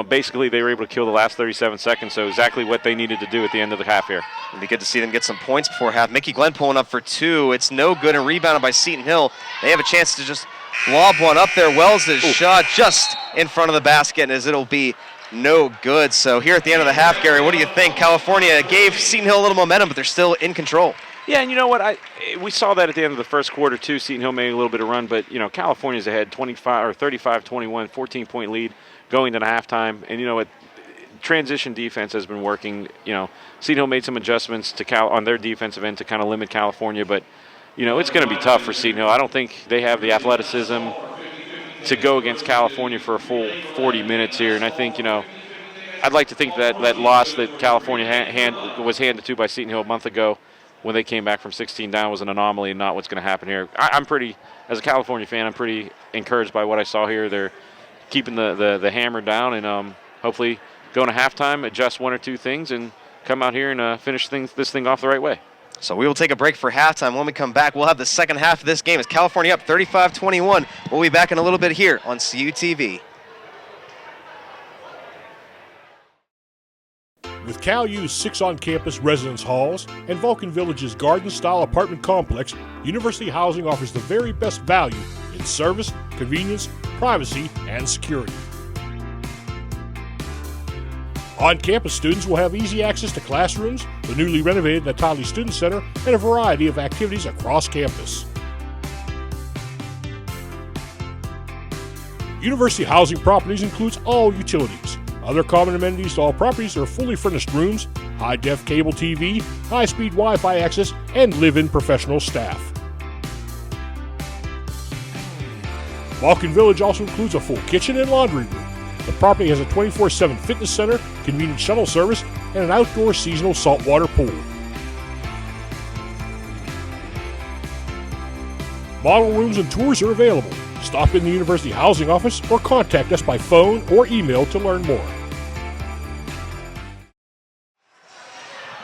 basically they were able to kill the last 37 seconds, so exactly what they needed to do at the end of the half here. It'd be good to see them get some points before half. Mickey Glenn pulling up for 2. It's no good and rebounded by Seton Hill. They have a chance to just lob one up there. Wells' shot just in front of the basket, as it'll be no good. So here at the end of the half, Gary, what do you think? California gave Seton Hill a little momentum, but they're still in control. Yeah, and you know what? We saw that at the end of the first quarter too. Seton Hill made a little bit of run, but California's ahead 25 or 35-21, 14-point lead going to the halftime. And you know what? Transition defense has been working. Seton Hill made some adjustments on their defensive end to kind of limit California, but it's going to be tough for Seton Hill. I don't think they have the athleticism to go against California for a full 40 minutes here. And I think, I'd like to think that loss that California was handed to by Seton Hill a month ago when they came back from 16 down was an anomaly and not what's going to happen here. As a California fan, I'm pretty encouraged by what I saw here. They're keeping the hammer down, and hopefully going to halftime, adjust 1 or 2 things, and come out here and finish this thing off the right way. So we will take a break for halftime. When we come back, we'll have the second half of this game. It's California up 35-21. We'll be back in a little bit here on CUTV. With CalU's 6 on-campus residence halls and Vulcan Village's garden-style apartment complex, University Housing offers the very best value in service, convenience, privacy, and security. On-campus students will have easy access to classrooms, the newly renovated Natali Student Center, and a variety of activities across campus. University Housing Properties includes all utilities, Other common amenities to all properties are fully furnished rooms, high-def cable TV, high-speed Wi-Fi access, and live-in professional staff. Vulcan Village also includes a full kitchen and laundry room. The property has a 24/7 fitness center, convenient shuttle service, and an outdoor seasonal saltwater pool. Model rooms and tours are available. Stop in the University Housing Office or contact us by phone or email to learn more.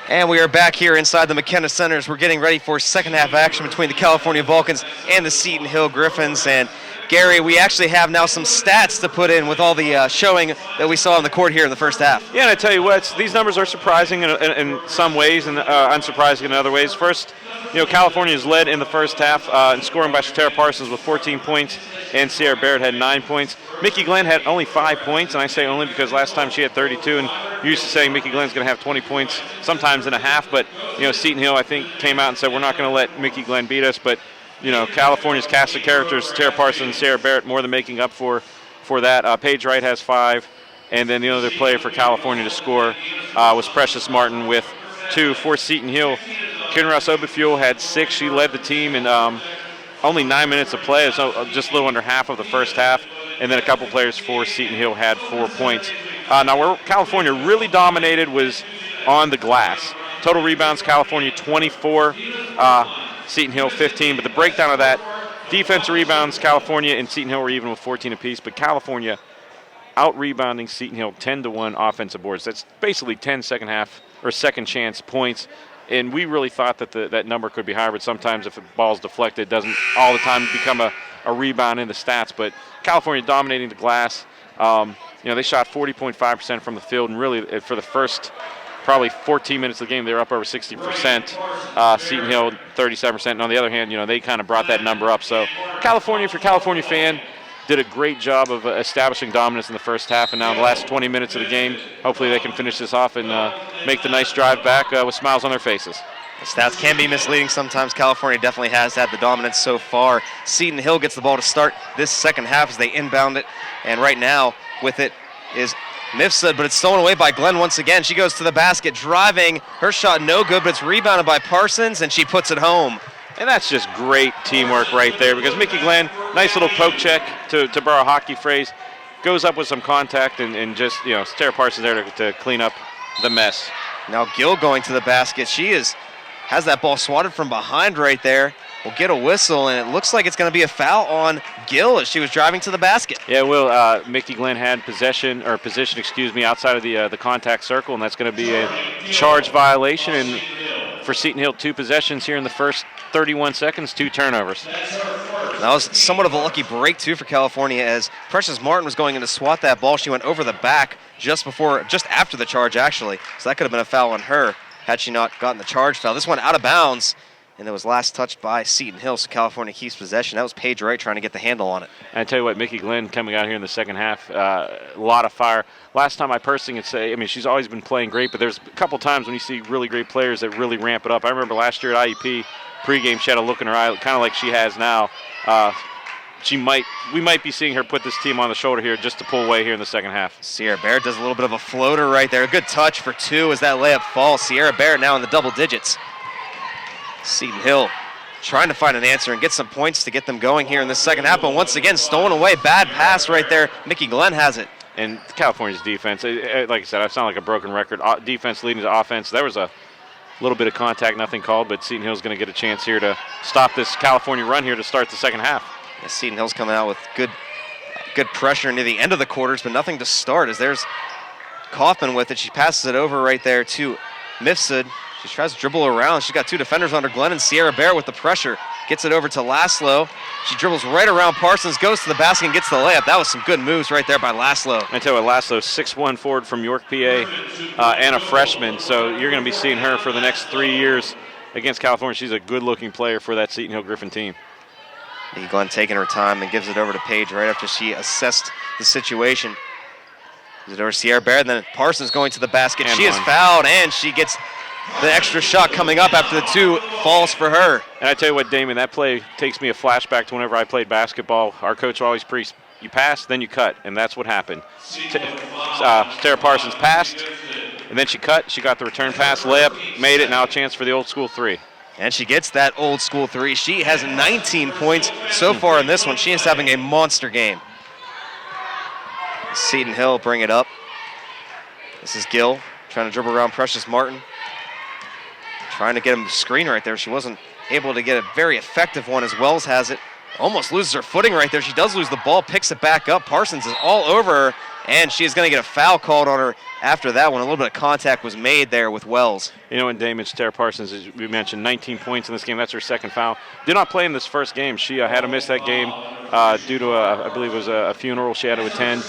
And we are back here inside the McKenna Centers. We're getting ready for second half action between the California Vulcans and the Seton Hill Griffins. And Gary, we actually have now some stats to put in with all the showing that we saw on the court here in the first half. Yeah, and I tell you what, these numbers are surprising in some ways and unsurprising in other ways. First, California is led in the first half in scoring by Shatara Parsons with 14 points, and Sierra Barrett had 9 points. Mickey Glenn had only 5 points, and I say only because last time she had 32, and used to saying Mickey Glenn's going to have 20 points sometimes in a half, but Seton Hill, I think, came out and said we're not going to let Mickey Glenn beat us, but California's cast of characters, Tara Parsons and Sarah Barrett, more than making up for that. Paige Wright has 5, and then the other player for California to score was Precious Martin with 2 for Seton Hill. Kinross Oberfuel had 6. She led the team in only 9 minutes of play, so just a little under half of the first half, and then a couple players for Seton Hill had 4 points. Now, where California really dominated was on the glass. Total rebounds, California 24. Seton Hill 15, but the breakdown of that, defensive rebounds, California and Seton Hill were even with 14 apiece, but California out-rebounding Seton Hill 10-1 offensive boards. That's basically 10 second half or second chance points, and we really thought that that number could be higher, but sometimes if the ball's deflected, it doesn't all the time become a rebound in the stats, but California dominating the glass. They shot 40.5% from the field, and really for the first probably 14 minutes of the game, they were up over 60%. Seton Hill, 37%. And on the other hand, they kind of brought that number up. So California, if you're a California fan, did a great job of establishing dominance in the first half. And now in the last 20 minutes of the game, hopefully they can finish this off and make the nice drive back with smiles on their faces. The stats can be misleading sometimes. California definitely has had the dominance so far. Seton Hill gets the ball to start this second half as they inbound it. And right now with it is Mifsud, but it's stolen away by Glenn once again. She goes to the basket, driving. Her shot no good, but it's rebounded by Parsons, and she puts it home. And that's just great teamwork right there because Mickey Glenn, nice little poke check to borrow a hockey phrase, goes up with some contact and just, Tara Parsons there to clean up the mess. Now Gill going to the basket. She has that ball swatted from behind right there. We'll get a whistle, and it looks like it's going to be a foul on Gill as she was driving to the basket. Yeah, well, Mickey Glenn had position, outside of the contact circle, and that's going to be a charge violation. And for Seton Hill, 2 possessions here in the first 31 seconds, 2 turnovers. That was somewhat of a lucky break, too, for California as Precious Martin was going in to swat that ball. She went over the back just after the charge, actually. So that could have been a foul on her had she not gotten the charge foul. This one out of bounds. And it was last touched by Seton Hill, so California keeps possession. That was Paige Wright trying to get the handle on it. And I tell you what, Mickey Glenn coming out here in the second half, a lot of fire. Last time I personally could say, she's always been playing great, but there's a couple times when you see really great players that really ramp it up. I remember last year at IEP, pregame, she had a look in her eye, kind of like she has now. We might be seeing her put this team on the shoulder here just to pull away here in the second half. Sierra Barrett does a little bit of a floater right there. A good touch for 2 as that layup falls. Sierra Barrett now in the double digits. Seton Hill trying to find an answer and get some points to get them going here in the second half, but once again, stolen away. Bad pass right there. Mickey Glenn has it. And California's defense, like I said, I sound like a broken record. Defense leading to offense. There was a little bit of contact, nothing called, but Seton Hill's going to get a chance here to stop this California run here to start the second half. Yeah, Seton Hill's coming out with good pressure near the end of the quarters, but nothing to start as there's Kaufman with it. She passes it over right there to Mifsud. She tries to dribble around. She's got 2 defenders under Glenn, and Sierra Barrett with the pressure. Gets it over to Laszlo. She dribbles right around Parsons, goes to the basket and gets the layup. That was some good moves right there by Laszlo. I tell you what, Laszlo, 6'1" forward from York, PA, and a freshman. So you're going to be seeing her for the next 3 years against California. She's a good-looking player for that Seton Hill Griffin team. Mickey Glenn taking her time and gives it over to Paige right after she assessed the situation. Gives it over to Sierra Barrett, and then Parsons going to the basket. And she is fouled, and she gets the extra shot coming up after the 2 falls for her. And I tell you what, Damon, that play takes me a flashback to whenever I played basketball. Our coach always preached you pass, then you cut, and that's what happened. Tara Parsons passed, and then she cut. She got the return pass, layup, made it. Now a chance for the old school 3. And she gets that old school 3. She has 19 points so far in this one. She is having a monster game. Seton Hill bring it up. This is Gill trying to dribble around Precious Martin. Trying to get him screen right there. She wasn't able to get a very effective one as Wells has it. Almost loses her footing right there. She does lose the ball, picks it back up. Parsons is all over her, and she is going to get a foul called on her after that one. A little bit of contact was made there with Wells. You know, in Damage, Tara Parsons, as we mentioned, 19 points in this game. That's her second foul. Did not play in this first game. She had to miss that game due to, I believe it was a funeral she had to attend.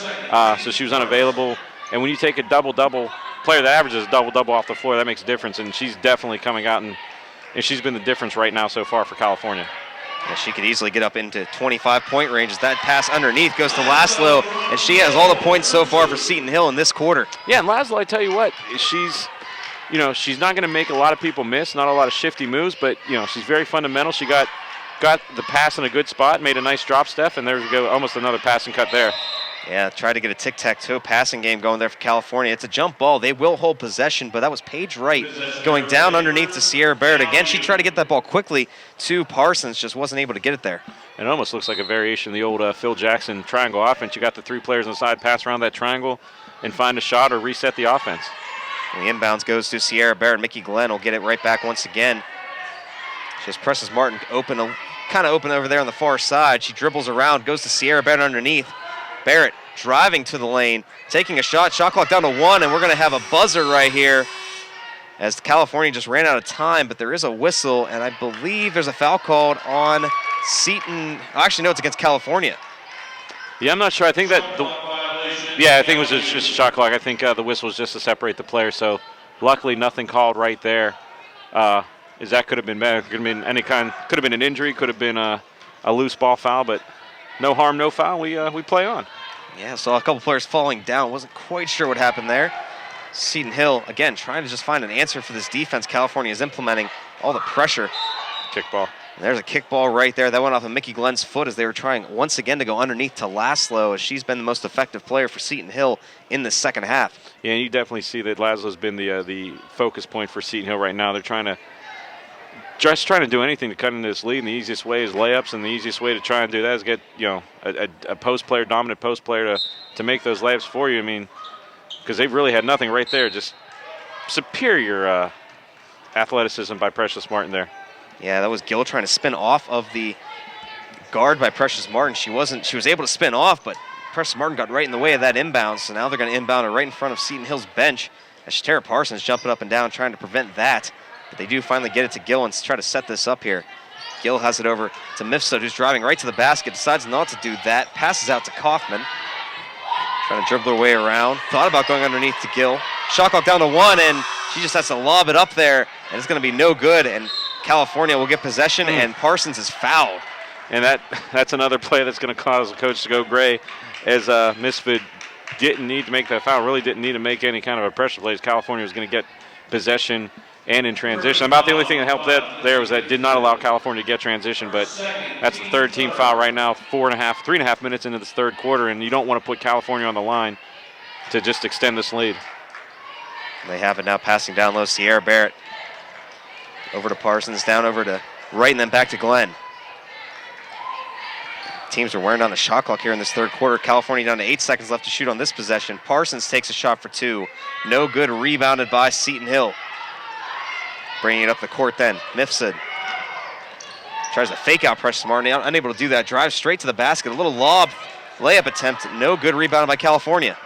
So she was unavailable. And when you take a double-double, player that averages a double-double off the floor, that makes a difference. And she's definitely coming out, and she's been the difference right now so far for California. Yeah, she could easily get up into 25-point range as that pass underneath goes to Laszlo, and she has all the points so far for Seton Hill in this quarter. Yeah, and Laszlo, I tell you what, she's not going to make a lot of people miss, not a lot of shifty moves, but, she's very fundamental. She got the pass in a good spot, made a nice drop step, and there we go, almost another pass and cut there. Yeah, tried to get a tic-tac-toe passing game going there for California. It's a jump ball. They will hold possession, but that was Paige Wright going down underneath to Sierra Barrett. Again, she tried to get that ball quickly to Parsons, just wasn't able to get it there. It almost looks like a variation of the old Phil Jackson triangle offense. You got the 3 players on the side, pass around that triangle, and find a shot or reset the offense. And the inbounds goes to Sierra Barrett. Mickey Glenn will get it right back once again. She has Precious Martin kind of open over there on the far side. She dribbles around, goes to Sierra Barrett underneath. Barrett driving to the lane, taking a shot. Shot clock down to 1, and we're going to have a buzzer right here as California just ran out of time, but there is a whistle, and I believe there's a foul called on Seton. Actually, no, it's against California. Yeah, I'm not sure. I think that I think it was just a shot clock. I think the whistle was just to separate the players, so luckily nothing called right there. As that could have been bad. Could have been any kind. Could have been an injury. Could have been a loose ball foul, but no harm, no foul. We play on. Yeah, saw a couple players falling down. Wasn't quite sure what happened there. Seton Hill, again, trying to just find an answer for this defense. California is implementing all the pressure. Kickball. And there's a kickball right there. That went off of Mickey Glenn's foot as they were trying once again to go underneath to Laszlo, as she's been the most effective player for Seton Hill in the second half. Yeah, and you definitely see that Laszlo's been the focus point for Seton Hill right now. They're trying to do anything to cut into this lead, and the easiest way is layups, and the easiest way to try and do that is get a post player, dominant post player to make those layups for you. I mean, because they've really had nothing right there. Just superior athleticism by Precious Martin there. Yeah, that was Gill trying to spin off of the guard by Precious Martin. She was able to spin off, but Precious Martin got right in the way of that inbound, so now they're going to inbound her right in front of Seton Hill's bench as Tara Parsons jumping up and down trying to prevent that. But they do finally get it to Gill and try to set this up here. Gill has it over to Mifsud, who's driving right to the basket, decides not to do that, passes out to Kaufman. Trying to dribble her way around. Thought about going underneath to Gill. Shot clock down to 1, and she just has to lob it up there, and it's going to be no good. And California will get possession, and Parsons is fouled. And that's another play that's going to cause the coach to go gray, as Misfit didn't need to make that foul, really didn't need to make any kind of a pressure play. California was going to get possession and in transition. About the only thing that helped there was that did not allow California to get transition, but that's the third team foul right now, 3.5 minutes into this third quarter, and you don't want to put California on the line to just extend this lead. They have it now passing down low. Sierra Barrett over to Parsons, down over to Wright, and then back to Glenn. Teams are wearing down the shot clock here in this third quarter. California down to 8 seconds left to shoot on this possession. Parsons takes a shot for 2. No good, rebounded by Seton Hill. Bringing it up the court then. Mifsud tries to fake out Precious Martin, unable to do that. Drives straight to the basket. A little lob layup attempt. No good, rebounded by California.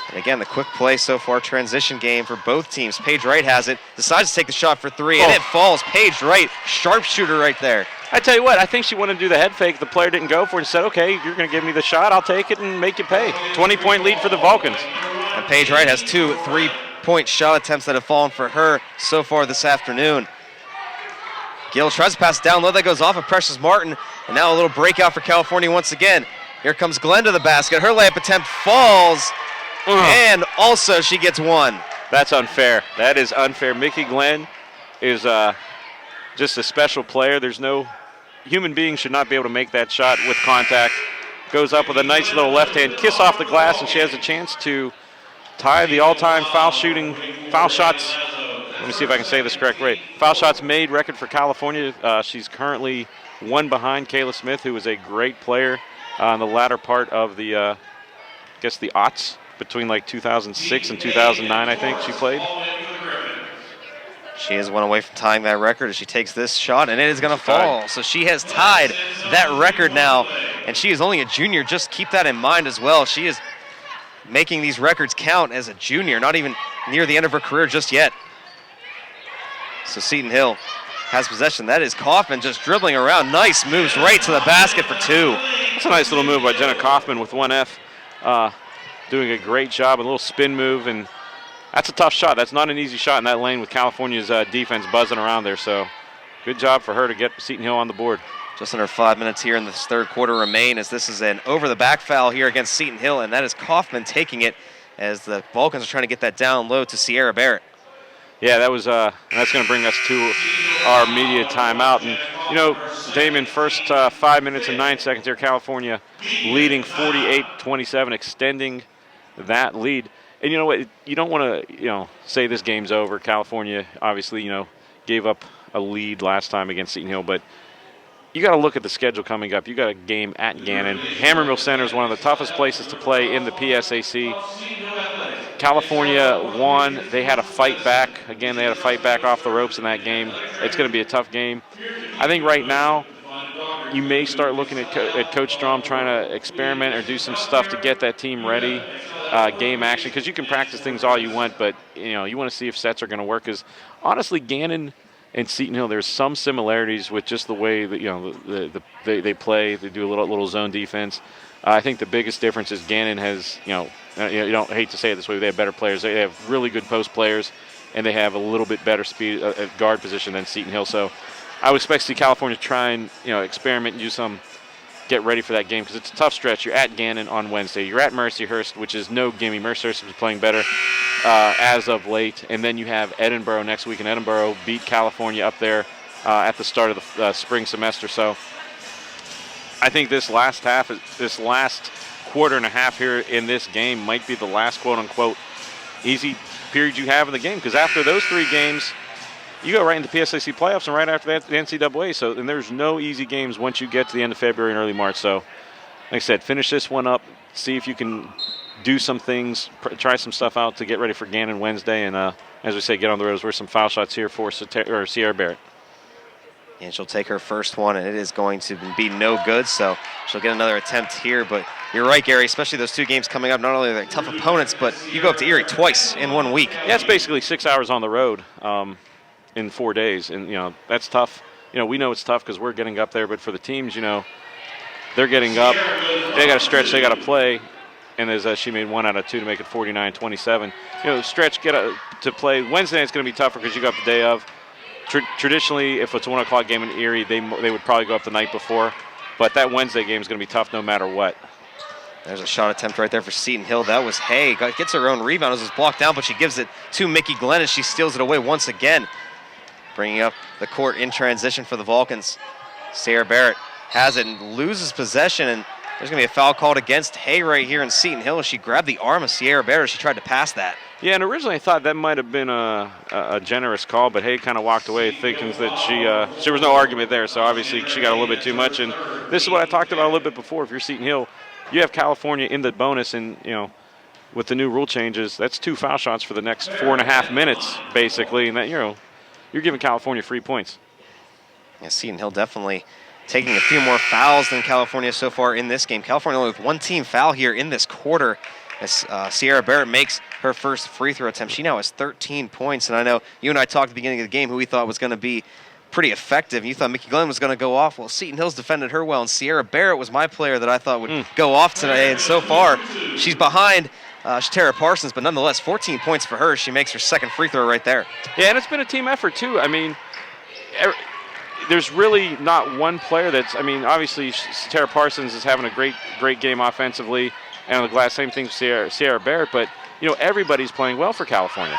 And again, the quick play so far, transition game for both teams. Paige Wright has it, decides to take the shot for 3, and it falls. Paige Wright, sharpshooter right there. I tell you what, I think she wanted to do the head fake. The player didn't go for it and said, okay, you're going to give me the shot, I'll take it and make you pay. 20-point lead for the Vulcans. And Paige Wright has 2 3-point shot attempts that have fallen for her so far this afternoon. Gill tries to pass it down low. That goes off of Precious Martin. And now a little breakout for California once again. Here comes Glenn to the basket. Her layup attempt falls. And also she gets 1. That's unfair. That is unfair. Mickey Glenn is just a special player. There's no human being should not be able to make that shot with contact. goes up with a nice little left-hand kiss off the glass, and she has a chance to tie the all-time foul shots. Let me see if I can say this correct way. Foul shots made record for California. She's currently one behind Kayla Smith, who was a great player in the latter part of the, the aughts, between like 2006 and 2009, I think she played. She is one away from tying that record as she takes this shot, and it is going to fall. So she has tied that record now, and she is only a junior. Just keep that in mind as well. She is making these records count as a junior, not even near the end of her career just yet. So Seton Hill has possession. That is Kaufman just dribbling around. Nice moves right to the basket for two. That's a nice little move by Jenna Kaufman with 1F. Doing a great job, a little spin move, and that's a tough shot. That's not an easy shot in that lane with California's defense buzzing around there. So good job for her to get Seton Hill on the board. Just under 5 minutes here in this third quarter remain, as this is an over-the-back foul here against Seton Hill, and that is Kaufman taking it as the Vulcans are trying to get that down low to Sierra Barrett. Yeah, that was that's going to bring us to our media timeout. And, you know, Damon, first 5 minutes and 9 seconds here, California leading 48-27, extending that lead. And you know what? You don't want to, say this game's over. California obviously, gave up a lead last time against Seton Hill, but you got to look at the schedule coming up. You got a game at Gannon. Hammermill Center is one of the toughest places to play in the PSAC. California won. They had to fight back. Again, they had to fight back off the ropes in that game. It's going to be a tough game. I think right now you may start looking at Coach Strom trying to experiment or do some stuff to get that team ready, game action, because you can practice things all you want, but you want to see if sets are going to work. Because honestly, Gannon and Seton Hill, there's some similarities with just the way that they play. They do a little zone defense. I think the biggest difference is Gannon has you don't hate to say it this way, they have better players. They have really good post players, and they have a little bit better speed at guard position than Seton Hill. So I would expect to see California try and experiment and do some, get ready for that game, because it's a tough stretch. You're at Gannon on Wednesday. You're at Mercyhurst, which is no gimme. Mercyhurst is playing better as of late. And then you have Edinburgh next week, and Edinburgh beat California up there at the start of the spring semester. So I think this last quarter and a half here in this game might be the last quote-unquote easy period you have in the game, because after those 3 games, you go right into PSAC playoffs, and right after that, the NCAA. So, and there's no easy games once you get to the end of February and early March. So, like I said, finish this one up, see if you can do some things, try some stuff out to get ready for Gannon Wednesday, and as we say, get on the road. There's some foul shots here for Sierra Barrett. And she'll take her first one, and it is going to be no good, so she'll get another attempt here. But you're right, Gary, especially those 2 games coming up. Not only are they tough opponents, but you go up to Erie twice in 1 week. Yeah, it's basically 6 hours on the road in 4 days, and that's tough. We know it's tough because we're getting up there, but for the teams, they're getting up. They got to stretch, they got to play, and as she made 1 out of 2 to make it 49-27. Stretch, to play. Wednesday it's going to be tougher because you go up the day of. Traditionally, if it's a 1 o'clock game in Erie, they would probably go up the night before. But that Wednesday game is going to be tough no matter what. There's a shot attempt right there for Seton Hill. That was Hay. Gets her own rebound as it's blocked down, but she gives it to Mickey Glenn as she steals it away once again. Bringing up the court in transition for the Vulcans. Sierra Barrett has it and loses possession, and there's going to be a foul called against Hay right here in Seton Hill. She grabbed the arm of Sierra Barrett as she tried to pass that. Yeah, and originally I thought that might have been a generous call, but Hay kind of walked away thinking that there was no argument there, so obviously she got a little bit too much. And this is what I talked about a little bit before. If you're Seton Hill, you have California in the bonus, and with the new rule changes, that's 2 foul shots for the next 4.5 minutes, basically, and that you're giving California free points. Yeah, Seton Hill definitely taking a few more fouls than California so far in this game. California only with 1 team foul here in this quarter as Sierra Barrett makes her first free throw attempt. She now has 13 points, and I know you and I talked at the beginning of the game who we thought was going to be pretty effective. You thought Mickey Glenn was going to go off. Well, Seton Hill's defended her well, and Sierra Barrett was my player that I thought would go off today, and so far she's behind Tara Parsons, but nonetheless, 14 points for her. She makes her second free throw right there. Yeah, and it's been a team effort, too. I mean, there's really not one player obviously Tara Parsons is having a great game offensively, and on the glass, same thing with Sierra Barrett, but, everybody's playing well for California.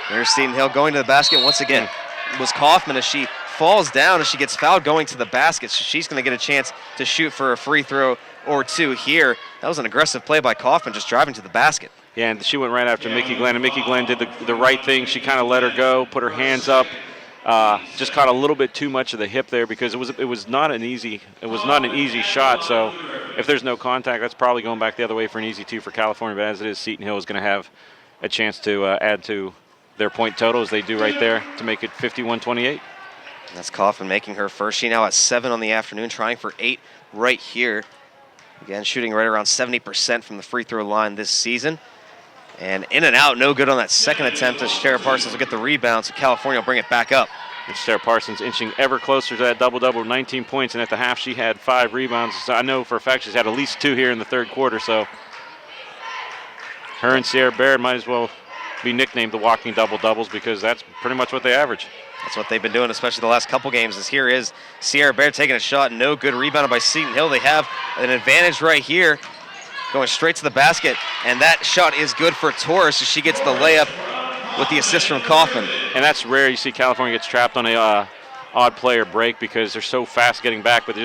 There's Seton Hill going to the basket once again. It was Kaufman as she falls down as she gets fouled going to the basket. So she's going to get a chance to shoot for a free throw or two here. That was an aggressive play by Kaufman, just driving to the basket. Yeah, and she went right after Mickey Glenn, and Mickey Glenn did the right thing. She kind of let her go, put her hands up, just caught a little bit too much of the hip there because it was not an easy shot. So if there's no contact, that's probably going back the other way for an easy two for California. But as it is, Seton Hill is going to have a chance to add to their point total as they do right there to make it 51-28. That's Kaufman making her first. She now has 7 on the afternoon, trying for 8 right here. Again, shooting right around 70% from the free throw line this season. And in and out, no good on that second attempt as Tara Parsons will get the rebound, so California will bring it back up. It's Tara Parsons inching ever closer to that double-double, 19 points, and at the half she had 5 rebounds. So I know for a fact she's had at least 2 here in the third quarter, so her and Sierra Barrett might as well be nicknamed the walking double-doubles because that's pretty much what they average. That's what they've been doing, especially the last couple games. As here is Sierra Barrett taking a shot, no good, rebounded by Seton Hill. They have an advantage right here, going straight to the basket, and that shot is good for Torres, so she gets the layup with the assist from Kaufman. And that's rare. You see California gets trapped on a odd player break because they're so fast getting back, but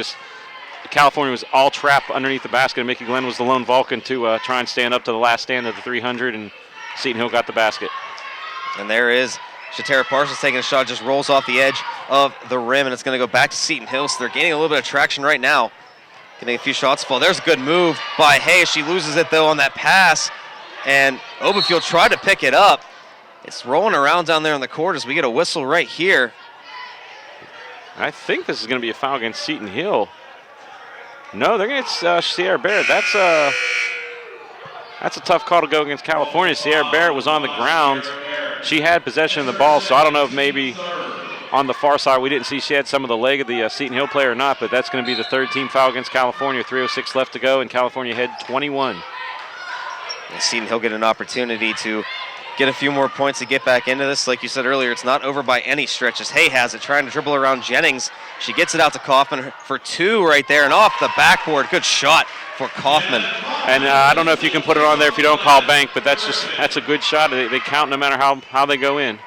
California was all trapped underneath the basket, and Mickey Glenn was the lone Vulcan to try and stand up to the last stand of the 300, and Seton Hill got the basket. And there is Shatara Parsons taking a shot, just rolls off the edge of the rim, and it's going to go back to Seton Hill, so they're gaining a little bit of traction right now. Getting a few shots fall. There's a good move by Hayes. She loses it, though, on that pass, and Oberfield tried to pick it up. It's rolling around down there in the court as we get a whistle right here. I think this is going to be a foul against Seton Hill. No, they're going to get Sierra Barrett. That's a tough call to go against California. Sierra Barrett was on the ground. She had possession of the ball, so I don't know if maybe on the far side we didn't see she had some of the leg of the Seton Hill player or not, but that's going to be the third team foul against California. 3:06 left to go, and California had 21. And Seton Hill get an opportunity to get a few more points to get back into this. Like you said earlier, it's not over by any stretch as Hay has it, trying to dribble around Jennings. She gets it out to Kaufman for 2 right there, and off the backboard. Good shot for Kaufman. And I don't know if you can put it on there if you don't call bank, but that's a good shot. They count no matter how they go in.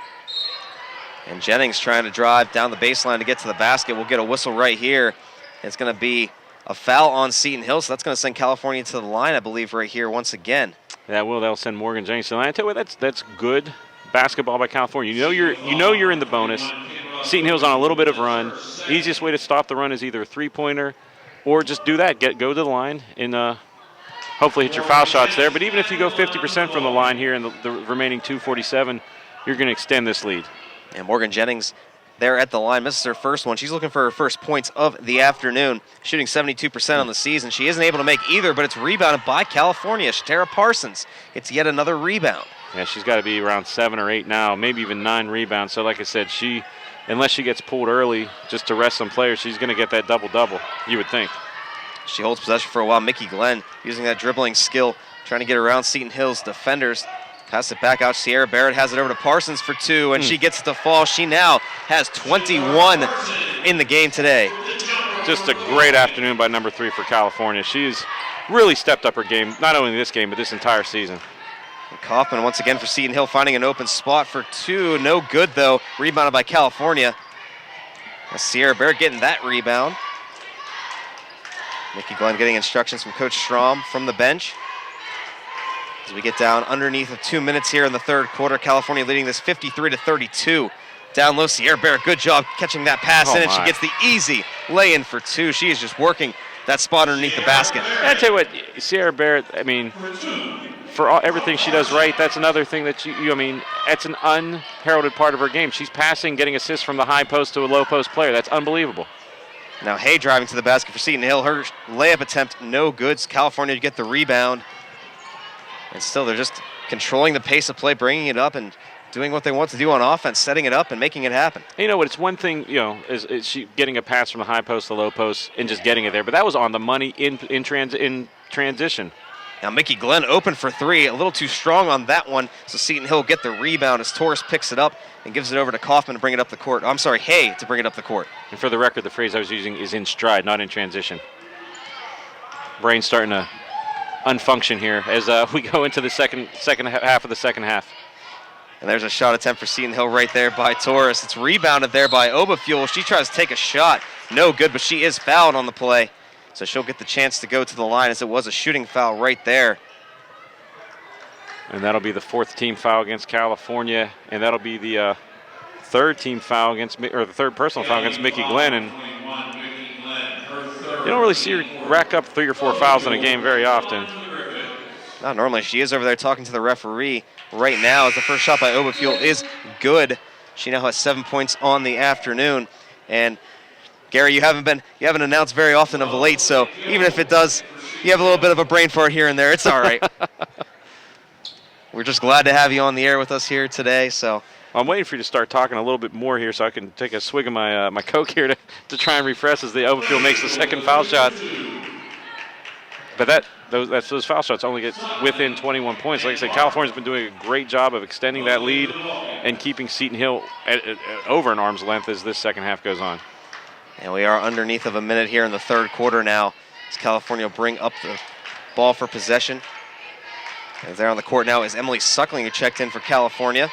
And Jennings trying to drive down the baseline to get to the basket. We'll get a whistle right here. It's going to be a foul on Seton Hill, so that's going to send California to the line, I believe, right here once again. That'll send Morgan Jennings to the line. I tell you what, that's good basketball by California. You know you're in the bonus. Seton Hill's on a little bit of run. Easiest way to stop the run is either a three-pointer or just do that. Go to the line and hopefully hit your foul shots there. But even if you go 50% from the line here in the remaining 2:47, you're going to extend this lead. And Morgan Jennings there at the line misses her first one. She's looking for her first points of the afternoon, shooting 72% on the season. She isn't able to make either, but it's rebounded by California. Shatara Parsons gets yet another rebound. Yeah, she's got to be around 7 or 8 now, maybe even 9 rebounds. So like I said, unless she gets pulled early just to rest some players, she's going to get that double-double, you would think. She holds possession for a while. Mickey Glenn using that dribbling skill, trying to get around Seton Hill's defenders. Pass it back out. Sierra Barrett has it over to Parsons for 2, and she gets it to fall. She now has 21 in the game today. Just a great afternoon by number 3 for California. She's really stepped up her game, not only this game, but this entire season. And Kaufman once again for Seton Hill, finding an open spot for 2. No good, though. Rebounded by California. Sierra Barrett getting that rebound. Mickey Glenn getting instructions from Coach Strom from the bench. As we get down underneath of 2 minutes here in the third quarter, California leading this 53-32. Down low, Sierra Barrett, good job catching that pass in, and she gets the easy lay-in for 2. She is just working that spot underneath the basket. I tell you what, Sierra Barrett, I mean, for everything she does right, that's another thing that that's an unheralded part of her game. She's passing, getting assists from the high post to a low post player. That's unbelievable. Now Hay driving to the basket for Seton Hill. Her layup attempt, no good. California to get the rebound. And still, they're just controlling the pace of play, bringing it up and doing what they want to do on offense, setting it up and making it happen. You know what? It's one thing, is she getting a pass from the high post to low post and just getting it there. But that was on the money in transition. Now Mickey Glenn open for 3, a little too strong on that one. So Seton Hill get the rebound as Torres picks it up and gives it over to Kaufman to bring it up the court. I'm sorry, Hay to bring it up the court. And for the record, the phrase I was using is in stride, not in transition. Brain's starting to unfunction here as we go into the second half of the second half. And there's a shot attempt for Seton Hill right there by Torres. It's rebounded there by Oberfield. She tries to take a shot. No good, but she is fouled on the play. So she'll get the chance to go to the line as it was a shooting foul right there. And that'll be the 4th team foul against California, and that'll be the 3rd team foul against, or the 3rd personal foul against Mickey Glenn. And you don't really see her rack up 3 or 4 fouls in a game very often. Not normally. She is over there talking to the referee right now as the first shot by Oberfield is good. She now has 7 points on the afternoon. And Gary, you haven't announced very often of late, so even if it does, you have a little bit of a brain fart here and there. It's all right. We're just glad to have you on the air with us here today. So I'm waiting for you to start talking a little bit more here so I can take a swig of my my Coke here to try and refresh as the Oberfield makes the 2nd foul shot. But those foul shots only get within 21 points. Like I said, California's been doing a great job of extending that lead and keeping Seton Hill at over an arm's length as this second half goes on. And we are underneath of a minute here in the 3rd quarter now as California will bring up the ball for possession. And there on the court now is Emily Suckling, who checked in for California.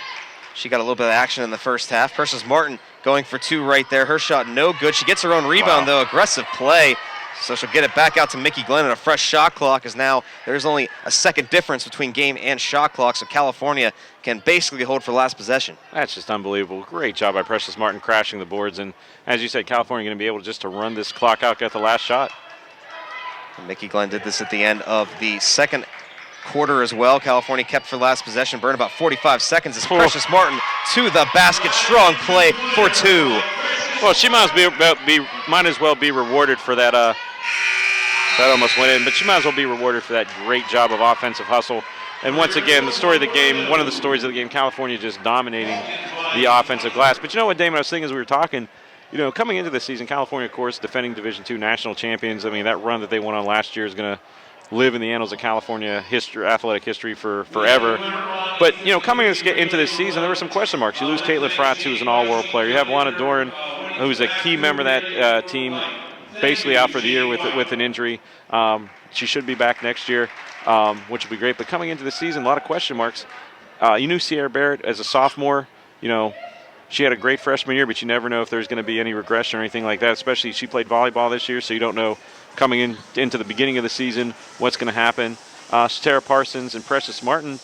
She got a little bit of action in the first half. Precious Martin going for 2 right there. Her shot no good. She gets her own rebound, though. Aggressive play. So she'll get it back out to Mickey Glenn, and a fresh shot clock is now there's only a second difference between game and shot clock, so California can basically hold for last possession. That's just unbelievable. Great job by Precious Martin crashing the boards, and as you said, California going to be able just to run this clock out, get the last shot. And Mickey Glenn did this at the end of the 2nd quarter as well. California kept for last possession, burned about 45 seconds as Precious Martin to the basket. Strong play for 2. Well, she might as well be rewarded for that. That almost went in, but she might as well be rewarded for that great job of offensive hustle. And once again, the story of the game, one of the stories of the game, California just dominating the offensive glass. But you know what, Damon, I was thinking as we were talking, coming into this season, California, of course, defending Division II national champions. I mean, that run that they went on last year is going to live in the annals of California history, athletic history for forever. But, coming into this season, there were some question marks. You lose Caitlin Fratz, who's an all-world player. You have Lana Doran, who's a key member of that team, basically out for the year with an injury. She should be back next year, which will be great. But coming into the season, a lot of question marks. You knew Sierra Barrett as a sophomore. She had a great freshman year, but you never know if there's going to be any regression or anything like that, especially she played volleyball this year, so you don't know coming into the beginning of the season what's going to happen. Tara Parsons and Precious Martin,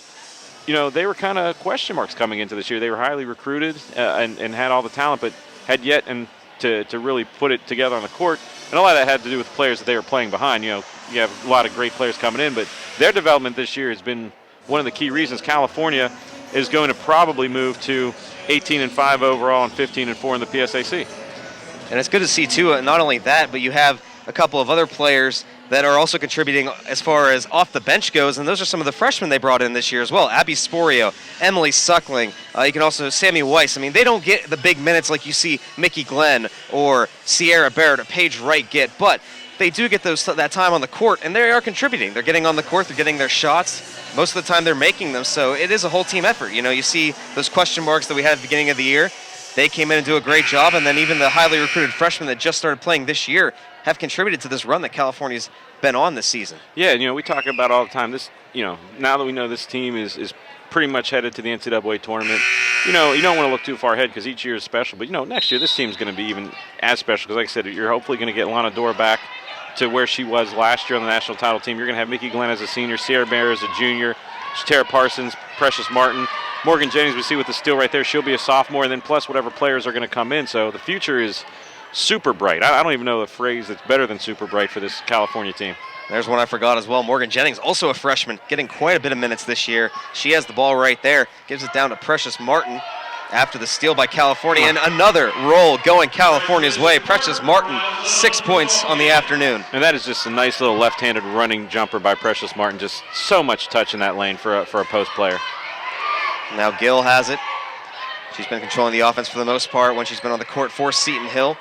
they were kind of question marks coming into this year. They were highly recruited and had all the talent, but had yet to really put it together on the court. And a lot of that had to do with players that they were playing behind. You have a lot of great players coming in, but their development this year has been one of the key reasons. California is going to probably move to 18-5 overall and 15-4 in the PSAC. And it's good to see, too, not only that, but you have a couple of other players that are also contributing as far as off the bench goes, and those are some of the freshmen they brought in this year as well. Abby Sporio, Emily Suckling, you can also Sammy Weiss. I mean, they don't get the big minutes like you see Mickey Glenn or Sierra Barrett or Paige Wright get, but they do get that time on the court, and they are contributing. They're getting on the court, they're getting their shots. Most of the time they're making them, so it is a whole team effort. You see those question marks that we had at the beginning of the year. They came in and do a great job, and then even the highly recruited freshmen that just started playing this year have contributed to this run that California's been on this season. Yeah, we talk about all the time. This, now that we know this team is pretty much headed to the NCAA tournament, you don't want to look too far ahead because each year is special. But, next year this team's going to be even as special because, like I said, you're hopefully going to get Lana Dora back to where she was last year on the national title team. You're going to have Mickey Glenn as a senior, Sierra Bear as a junior, Tara Parsons, Precious Martin, Morgan Jennings, we see with the steal right there, she'll be a sophomore, and then plus whatever players are going to come in. So the future is super bright. I don't even know a phrase that's better than super bright for this California team. There's one I forgot as well. Morgan Jennings, also a freshman, getting quite a bit of minutes this year. She has the ball right there, gives it down to Precious Martin after the steal by California, and another roll going California's way. Precious Martin, 6 points on the afternoon. And that is just a nice little left-handed running jumper by Precious Martin. Just so much touch in that lane for a post player. Now Gill has it. She's been controlling the offense for the most part when she's been on the court for Seton Hill.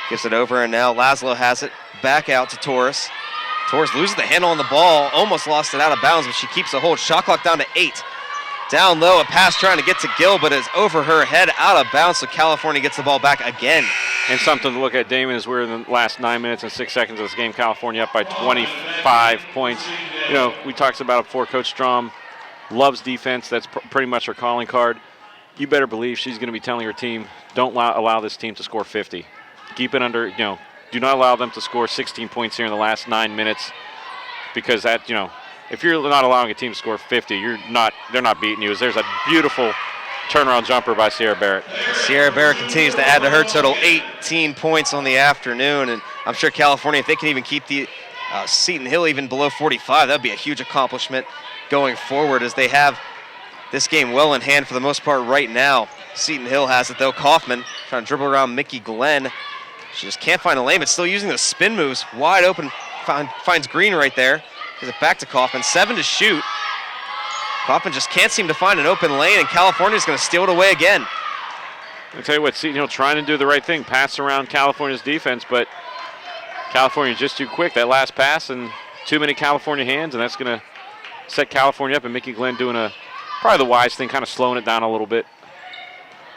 Gives it over, and now Laszlo has it. Back out to Torres. Torres loses the handle on the ball, almost lost it out of bounds, but she keeps a hold. Shot clock down to 8. Down low, a pass trying to get to Gill, but it's over her head, out of bounds, so California gets the ball back again. And something to look at, Damon, is we're in the last 9 minutes and 6 seconds of this game. California up by 25 points. We talked about it before. Coach Strom loves defense. That's pretty much her calling card. You better believe she's going to be telling her team, don't allow this team to score 50. Keep it under, do not allow them to score 16 points here in the last 9 minutes, because that, if you're not allowing a team to score 50, they're not beating you. There's a beautiful turnaround jumper by Sierra Barrett. Sierra Barrett continues to add to her total, 18 points on the afternoon, and I'm sure California, if they can even keep the Seton Hill even below 45, that would be a huge accomplishment going forward, as they have this game well in hand for the most part right now. Seton Hill has it though. Kaufman trying to dribble around Mickey Glenn. She just can't find a lane, but still using those spin moves. Wide open, finds Green right there. Gives it back to Kaufman, 7 to shoot. Kaufman just can't seem to find an open lane, and California's going to steal it away again. I'll tell you what, Seton Hill trying to do the right thing, pass around California's defense, but California just too quick. That last pass and too many California hands, and that's going to set California up, and Mickey Glenn doing probably the wise thing, kind of slowing it down a little bit.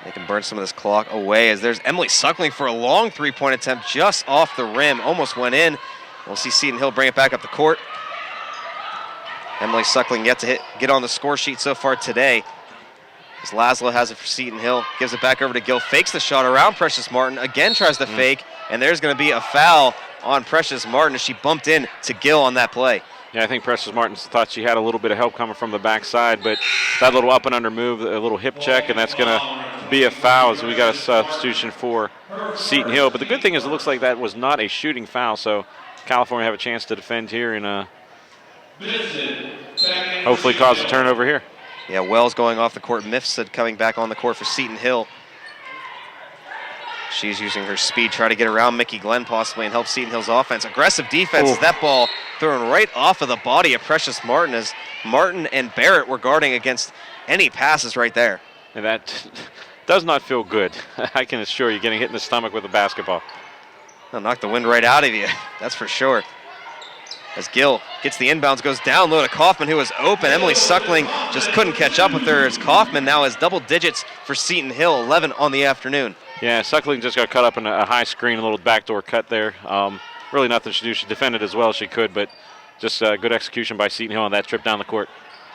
They can burn some of this clock away, as there's Emily Suckling for a long three-point attempt just off the rim. Almost went in. We'll see Seton Hill bring it back up the court. Emily Suckling yet to get on the score sheet so far today. As Laszlo has it for Seton Hill, gives it back over to Gill, fakes the shot around Precious Martin, again tries to fake, and there's going to be a foul on Precious Martin as she bumped in to Gill on that play. Yeah, I think Precious Martin thought she had a little bit of help coming from the backside, but that little up and under move, a little hip check, and that's going to be a foul, as we got a substitution for Seton Hill. But the good thing is it looks like that was not a shooting foul, so California have a chance to defend here and hopefully cause a turnover here. Yeah, Wells going off the court. Mifsud coming back on the court for Seton Hill. She's using her speed, try to get around Mickey Glenn possibly and help Seton Hill's offense. Aggressive defense as that ball thrown right off of the body of Precious Martin, as Martin and Barrett were guarding against any passes right there. And that does not feel good. I can assure you, getting hit in the stomach with a basketball. They'll knock the wind right out of you, that's for sure. As Gill gets the inbounds, goes down low to Kaufman, who was open. Emily Suckling just couldn't catch up with her, as Kaufman now has double digits for Seton Hill, 11 on the afternoon. Yeah, Suckling just got cut up in a high screen, a little backdoor cut there. Really nothing she do. She defended as well as she could, but just good execution by Seton Hill on that trip down the court.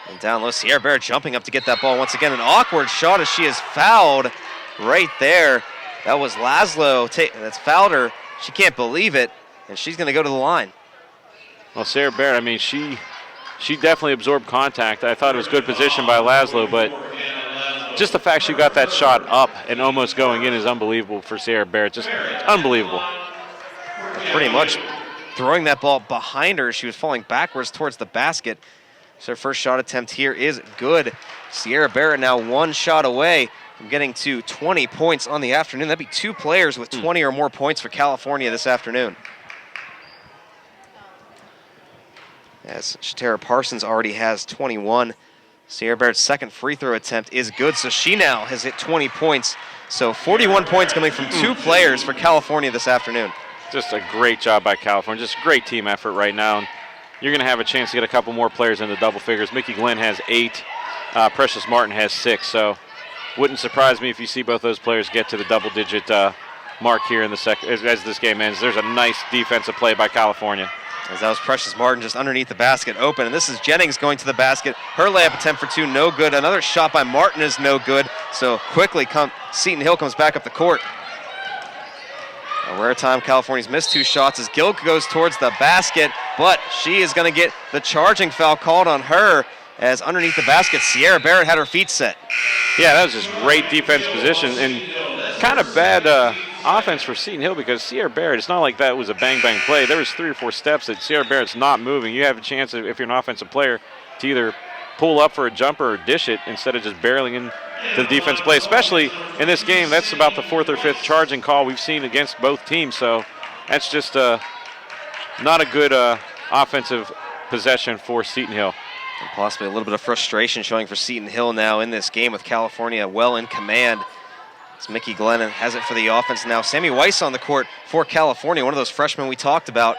And down low, Sierra Barrett jumping up to get that ball once again. An awkward shot as she is fouled right there. That was Laszlo that's fouled her. She can't believe it, and she's going to go to the line. Well, Sierra Barrett, I mean, she definitely absorbed contact. I thought it was good position by Laszlo, but just the fact she got that shot up and almost going in is unbelievable for Sierra Barrett. Just unbelievable. Pretty much throwing that ball behind her. She was falling backwards towards the basket. So her first shot attempt here is good. Sierra Barrett now one shot away from getting to 20 points on the afternoon. That'd be 2 players with 20 or more points for California this afternoon. As Shatara Parsons already has 21. Sierra Barrett's second free throw attempt is good, so she now has hit 20 points. So 41 points coming from 2 players for California this afternoon. Just a great job by California. Just great team effort right now. And you're going to have a chance to get a couple more players into double figures. Mickey Glenn has 8. Precious Martin has 6. So wouldn't surprise me if you see both those players get to the double-digit mark here in the second as this game ends. There's a nice defensive play by California. As that was Precious Martin just underneath the basket open. And this is Jennings going to the basket. Her layup attempt for 2, no good. Another shot by Martin is no good. So quickly Seton Hill comes back up the court. A rare time California's missed 2 shots as Gill goes towards the basket, but she is going to get the charging foul called on her, as underneath the basket, Sierra Barrett had her feet set. Yeah, that was just great defense position and kind of bad offense for Seton Hill, because Sierra Barrett, it's not like that was a bang-bang play. There was 3 or 4 steps that Sierra Barrett's not moving. You have a chance, if you're an offensive player, to either pull up for a jumper or dish it instead of just barreling into the defense play, especially in this game. That's about the 4th or 5th charging call we've seen against both teams, so that's just not a good offensive possession for Seton Hill. And possibly a little bit of frustration showing for Seton Hill now in this game, with California well in command. As Mickey Glenn has it for the offense now. Sammy Weiss on the court for California, one of those freshmen we talked about.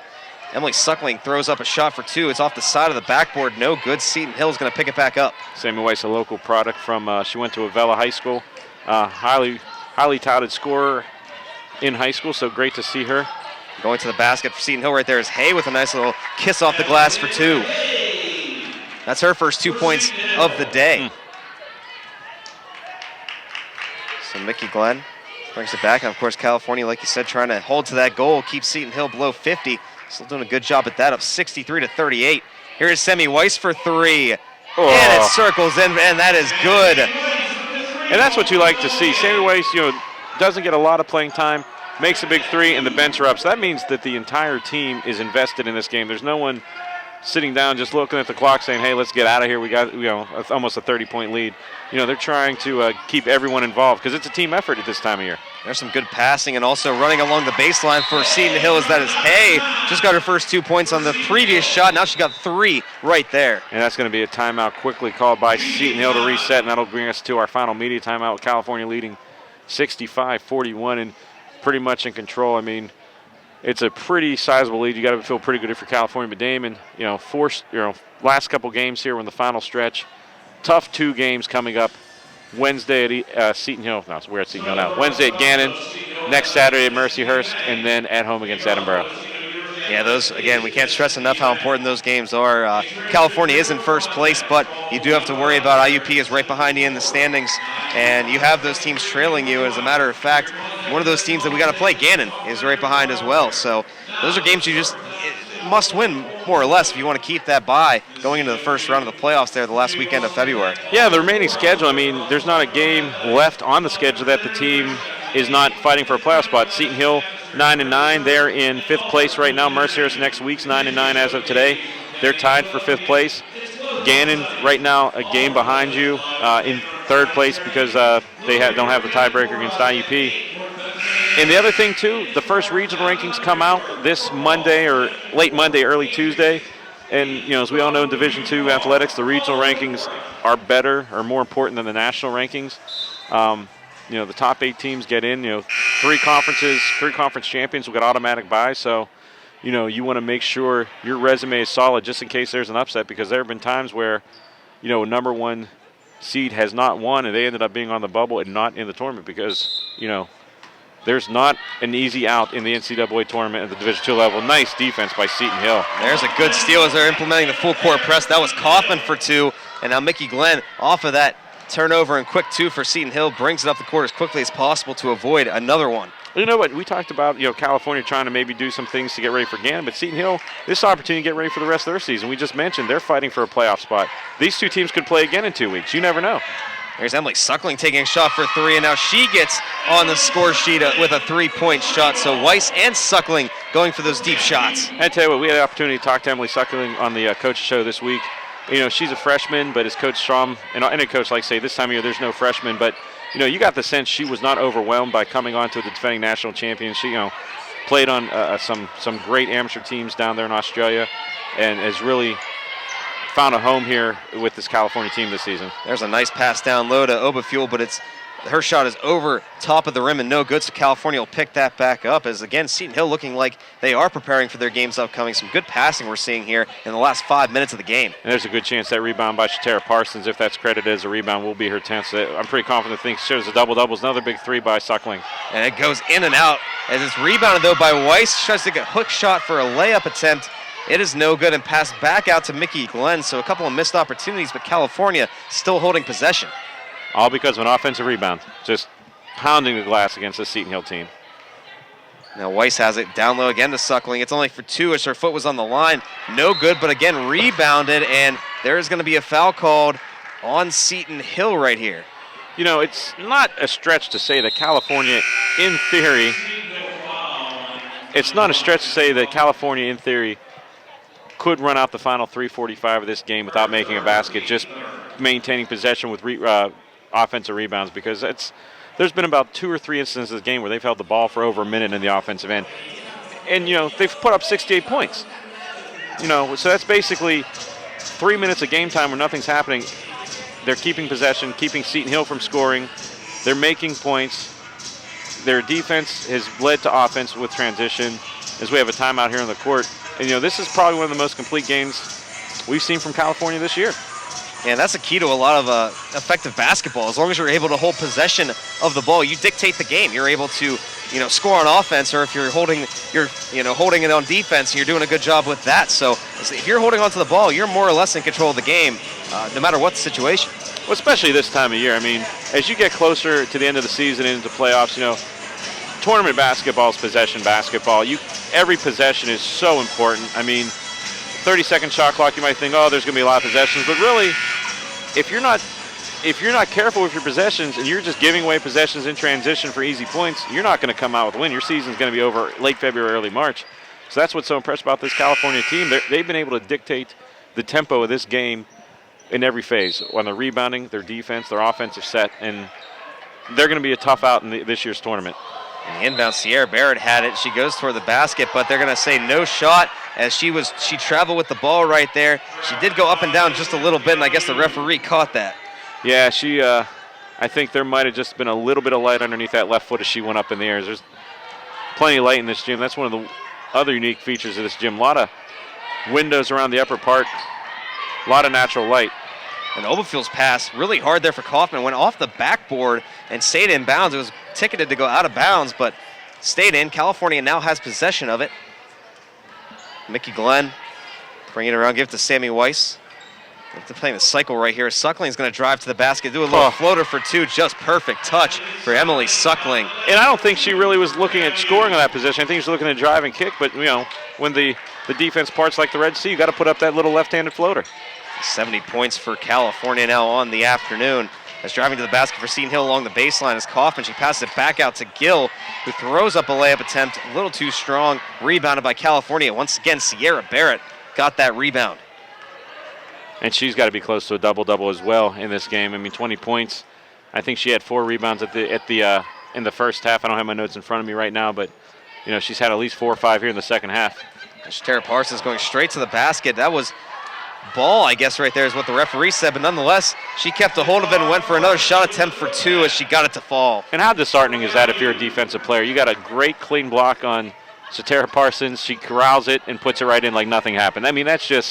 Emily Suckling throws up a shot for 2. It's off the side of the backboard, no good. Seton Hill's going to pick it back up. Sammy Weiss, a local product from, she went to Avella High School. Highly touted scorer in high school, so great to see her. Going to the basket for Seton Hill right there is Hay with a nice little kiss off the glass for 2. That's her first 2 points of the day. So Mickey Glenn Brings it back. And, of course, California, like you said, trying to hold to that goal, keep Seton Hill below 50. Still doing a good job at that, up 63-38. Here is Semi Weiss for three. Oh. And it circles in, and that is good. And that's what you like to see. Sammy Weiss, doesn't get a lot of playing time, makes a big three, and the bench are up. So that means that the entire team is invested in this game. There's no one sitting down just looking at the clock saying, hey, let's get out of here. We got, almost a 30-point lead. They're trying to keep everyone involved because it's a team effort at this time of year. There's some good passing, and also running along the baseline for Seton Hill is Hay. Just got her first 2 points on the previous shot. Now she got 3 right there. And that's going to be a timeout quickly called by Seton Hill to reset, and that'll bring us to our final media timeout with California leading 65-41 and pretty much in control. I mean, it's a pretty sizable lead. You got to feel pretty good if you're California. But Damon, last couple games here in the final stretch. Tough 2 games coming up. Wednesday at Seton Hill. No, we're at Seton Hill now. Wednesday at Gannon. Next Saturday at Mercyhurst, and then at home against Edinburgh. Yeah, those, again, we can't stress enough how important those games are. California is in first place, but you do have to worry about IUP is right behind you in the standings, and you have those teams trailing you. As a matter of fact, one of those teams that we got to play, Gannon, is right behind as well. So those are games you just must win, more or less, if you want to keep that bye going into the first round of the playoffs there the last weekend of February. Yeah, the remaining schedule, I mean, there's not a game left on the schedule that the team is not fighting for a playoff spot. Seton Hill 9-9, they're in 5th place right now. Mercyhurst next week's 9-9 as of today. They're tied for 5th place. Gannon right now a game behind you in 3rd place because they don't have the tiebreaker against IUP. And the other thing, too, the first regional rankings come out this Monday or late Monday, early Tuesday. And, as we all know in Division II athletics, the regional rankings are better or more important than the national rankings. The top 8 teams get in. 3 conference champions will get automatic buys. So, you want to make sure your resume is solid just in case there's an upset, because there have been times where, a number 1 seed has not won and they ended up being on the bubble and not in the tournament because, there's not an easy out in the NCAA tournament at the Division II level. Nice defense by Seton Hill. There's a good steal as they're implementing the full court press. That was Kaufman for 2, and now Mickey Glenn off of that turnover and quick 2 for Seton Hill brings it up the court as quickly as possible to avoid another one. You know what? We talked about California trying to maybe do some things to get ready for Gannon, but Seton Hill, this opportunity to get ready for the rest of their season. We just mentioned they're fighting for a playoff spot. These 2 teams could play again in 2 weeks. You never know. There's Emily Suckling taking a shot for 3, and now she gets on the score sheet with a 3-point shot. So Weiss and Suckling going for those deep shots. I tell you what, we had the opportunity to talk to Emily Suckling on the coach show this week. She's a freshman, but as Coach Strom and any coach like say this time of year, there's no freshman. But you got the sense she was not overwhelmed by coming on to the defending national champion. She played on some great amateur teams down there in Australia, and has really found a home here with this California team this season. There's a nice pass down low to Oberfuel, but her shot is over top of the rim and no good, so California will pick that back up as, again, Seton Hill looking like they are preparing for their games upcoming. Some good passing we're seeing here in the last 5 minutes of the game. And there's a good chance that rebound by Shatara Parsons, if that's credited as a rebound, will be her 10th. So I'm pretty confident the thing shows a double-double. Another big 3 by Suckling. And it goes in and out as it's rebounded, though, by Weiss. Tries to get a hook shot for a layup attempt. It is no good and passed back out to Mickey Glenn, so a couple of missed opportunities, but California still holding possession. All because of an offensive rebound. Just pounding the glass against the Seton Hill team. Now Weiss has it down low again to Suckling. It's only for 2 as her foot was on the line. No good, but again rebounded, and there is going to be a foul called on Seton Hill right here. It's not a stretch to say that California, in theory, could run out the final 3:45 of this game without making a basket, just maintaining possession with offensive rebounds, because there's been about 2 or 3 instances of the game where they've held the ball for over a minute in the offensive end. And, they've put up 68 points. So that's basically 3 minutes of game time where nothing's happening. They're keeping possession, keeping Seton Hill from scoring. They're making points. Their defense has led to offense with transition as we have a timeout here on the court. And, this is probably one of the most complete games we've seen from California this year. Yeah, that's the key to a lot of effective basketball. As long as you're able to hold possession of the ball, you dictate the game. You're able to, score on offense, or if you're holding it on defense, and you're doing a good job with that. So if you're holding onto the ball, you're more or less in control of the game, no matter what the situation. Well, especially this time of year. I mean, as you get closer to the end of the season and into playoffs, tournament basketball is possession basketball. Every possession is so important. I mean, 30-second shot clock, you might think, oh, there's going to be a lot of possessions, but really, if you're not careful with your possessions and you're just giving away possessions in transition for easy points, you're not going to come out with a win. Your season's going to be over late February, early March. So that's what's so impressive about this California team. They've been able to dictate the tempo of this game in every phase. On the rebounding, their defense, their offensive set, and they're going to be a tough out in this year's tournament. And the inbound, Sierra Barrett had it. She goes toward the basket, but they're going to say no shot as she traveled with the ball right there. She did go up and down just a little bit, and I guess the referee caught that. Yeah, I think there might have just been a little bit of light underneath that left foot as she went up in the air. There's plenty of light in this gym. That's one of the other unique features of this gym. A lot of windows around the upper part, a lot of natural light. And Oberfield's pass really hard there for Kaufman. Went off the backboard and stayed in bounds. It was ticketed to go out of bounds, but stayed in. California now has possession of it. Mickey Glenn bring it around, give it to Sammy Weiss. They're playing the cycle right here. Suckling's going to drive to the basket, do a little floater for two. Just perfect touch for Emily Suckling. And I don't think she really was looking at scoring on that position. I think she was looking at drive and kick, but, when the defense parts like the Red Sea, you got to put up that little left-handed floater. 70 points for California now on the afternoon. As driving to the basket for Seton Hill along the baseline is Kaufman. She passes it back out to Gill, who throws up a layup attempt. A little too strong. Rebounded by California. Once again, Sierra Barrett got that rebound. And she's got to be close to a double-double as well in this game. I mean, 20 points. I think she had 4 rebounds in the first half. I don't have my notes in front of me right now, but she's had at least 4 or 5 here in the second half. Tara Parsons going straight to the basket. That was ball, I guess, right there is what the referee said, but nonetheless, she kept a hold of it and went for another shot attempt for 2 as she got it to fall. And how disheartening is that if you're a defensive player? You got a great clean block on Tara Parsons. She corrals it and puts it right in like nothing happened. I mean, that's a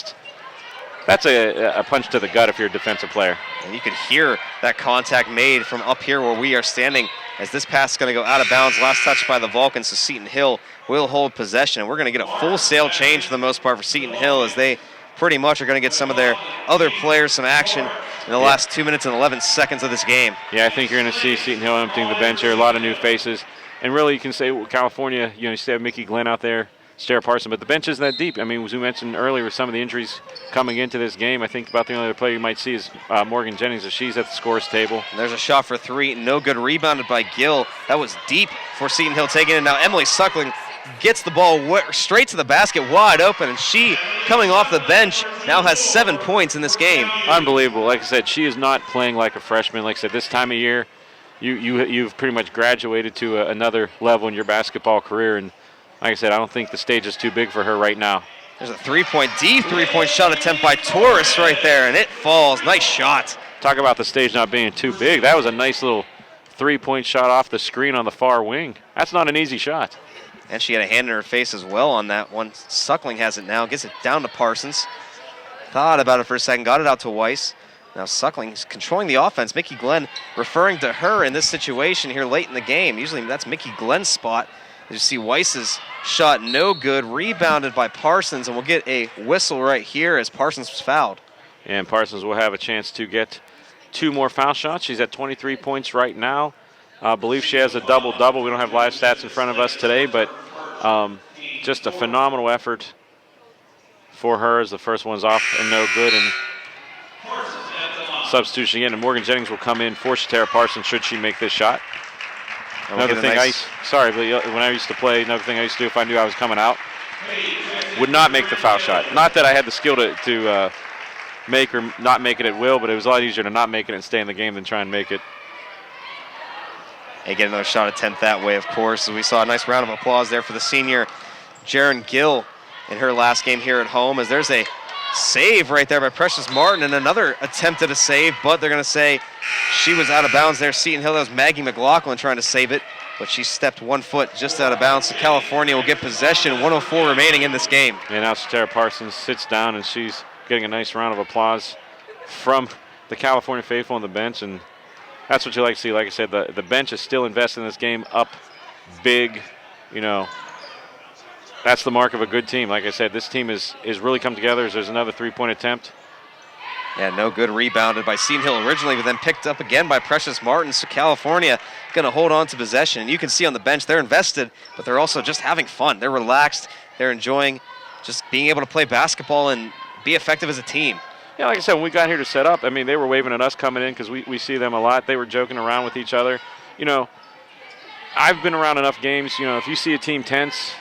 punch to the gut if you're a defensive player. And you could hear that contact made from up here where we are standing as this pass is going to go out of bounds. Last touch by the Vulcans, so Seton Hill will hold possession. And we're going to get a full sail change for the most part for Seton Hill as they pretty much are going to get some of their other players some action in the last 2 minutes and 11 seconds of this game. Yeah, I think you're going to see Seton Hill emptying the bench here, a lot of new faces. And really you can say, California, you still have Mickey Glenn out there, Tara Parsons, but the bench isn't that deep. I mean, as we mentioned earlier with some of the injuries coming into this game, I think about the only other player you might see is Morgan Jennings, as she's at the scores table. And there's a shot for 3, no good, rebounded by Gill. That was deep for Seton Hill taking it. Now Emily Suckling gets the ball straight to the basket, wide open, and she, coming off the bench, now has 7 points in this game. Unbelievable. Like I said, she is not playing like a freshman. Like I said, this time of year, you've pretty much graduated to another level in your basketball career, and like I said, I don't think the stage is too big for her right now. There's a deep three-point shot attempt by Torres right there, and it falls. Nice shot. Talk about the stage not being too big. That was a nice little 3-point shot off the screen on the far wing. That's not an easy shot. And she had a hand in her face as well on that one. Suckling has it now, gets it down to Parsons. Thought about it for a second, got it out to Weiss. Now Suckling's controlling the offense. Mickey Glenn referring to her in this situation here late in the game. Usually that's Mickey Glenn's spot. You see Weiss's shot no good, rebounded by Parsons, and we'll get a whistle right here as Parsons was fouled. And Parsons will have a chance to get 2 more foul shots. She's at 23 points right now. I believe she has a double-double. We don't have live stats in front of us today, but just a phenomenal effort for her as the first one's off and no good. And substitution again, and Morgan Jennings will come in for Tara Parsons should she make this shot. Another thing when I used to play, another thing I used to do if I knew I was coming out, would not make the foul shot. Not that I had the skill to make or not make it at will, but it was a lot easier to not make it and stay in the game than try and make it. They get another shot attempt that way, of course. We saw a nice round of applause there for the senior Jaren Gill in her last game here at home, as there's a save right there by Precious Martin and another attempt at a save, but they're going to say she was out of bounds there. Seton Hill, that was Maggie McLaughlin trying to save it, but she stepped 1 foot just out of bounds. So California will get possession, 1:04 remaining in this game. And now Tara Parsons sits down, and she's getting a nice round of applause from the California faithful on the bench, and that's what you like to see. Like I said, the bench is still invested in this game, up big, That's the mark of a good team. Like I said, this team is really come together. As there's another 3-point attempt. Yeah, no good, rebounded by Seton Hill originally, but then picked up again by Precious Martin. So California going to hold on to possession. And you can see on the bench, they're invested, but they're also just having fun. They're relaxed. They're enjoying just being able to play basketball and be effective as a team. Yeah, like I said, when we got here to set up, I mean, they were waving at us coming in because we see them a lot. They were joking around with each other. You know, I've been around enough games. You know, if you see a team tense,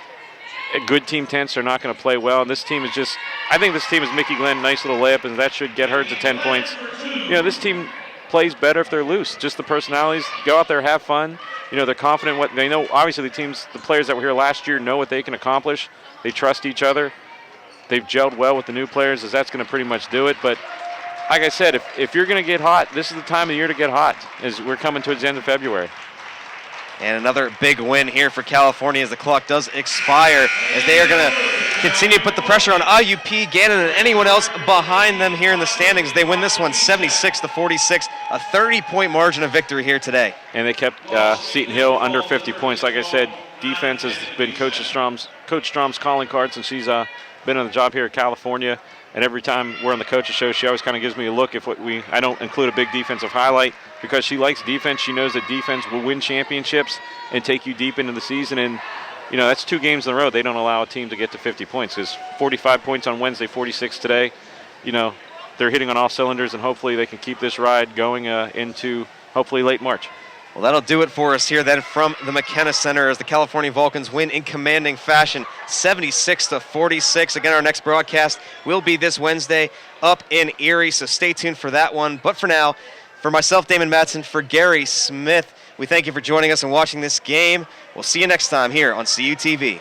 a good team tense, they're not going to play well. And this team is just, I think this team is Mickey Glenn, nice little layup, and that should get her to 10 points. You know, this team plays better if they're loose. Just the personalities, go out there, have fun. You know, they're confident what they know. Obviously, the players that were here last year know what they can accomplish. They trust each other. They've gelled well with the new players, as that's going to pretty much do it. But like I said, if you're going to get hot, this is the time of year to get hot, as we're coming towards the end of February. And another big win here for California as the clock does expire, as they are going to continue to put the pressure on IUP, Gannon, and anyone else behind them here in the standings. They win this one 76-46, a 30-point margin of victory here today. And they kept Seton Hill under 50 points. Like I said, defense has been Coach Strom's calling card since she's been on the job here at California. And every time we're on the coach's show, she always kind of gives me a look if I don't include a big defensive highlight, because she likes defense. She knows that defense will win championships and take you deep into the season. And, you know, that's 2 games in a row. They don't allow a team to get to 50 points. Because 45 points on Wednesday, 46 today. You know, they're hitting on all cylinders, and hopefully they can keep this ride going into hopefully late March. Well, that'll do it for us here then from the McKenna Center as the California Vulcans win in commanding fashion, 76-46. Again, our next broadcast will be this Wednesday up in Erie, so stay tuned for that one. But for now, for myself, Damon Matson, for Gary Smith, we thank you for joining us and watching this game. We'll see you next time here on CUTV.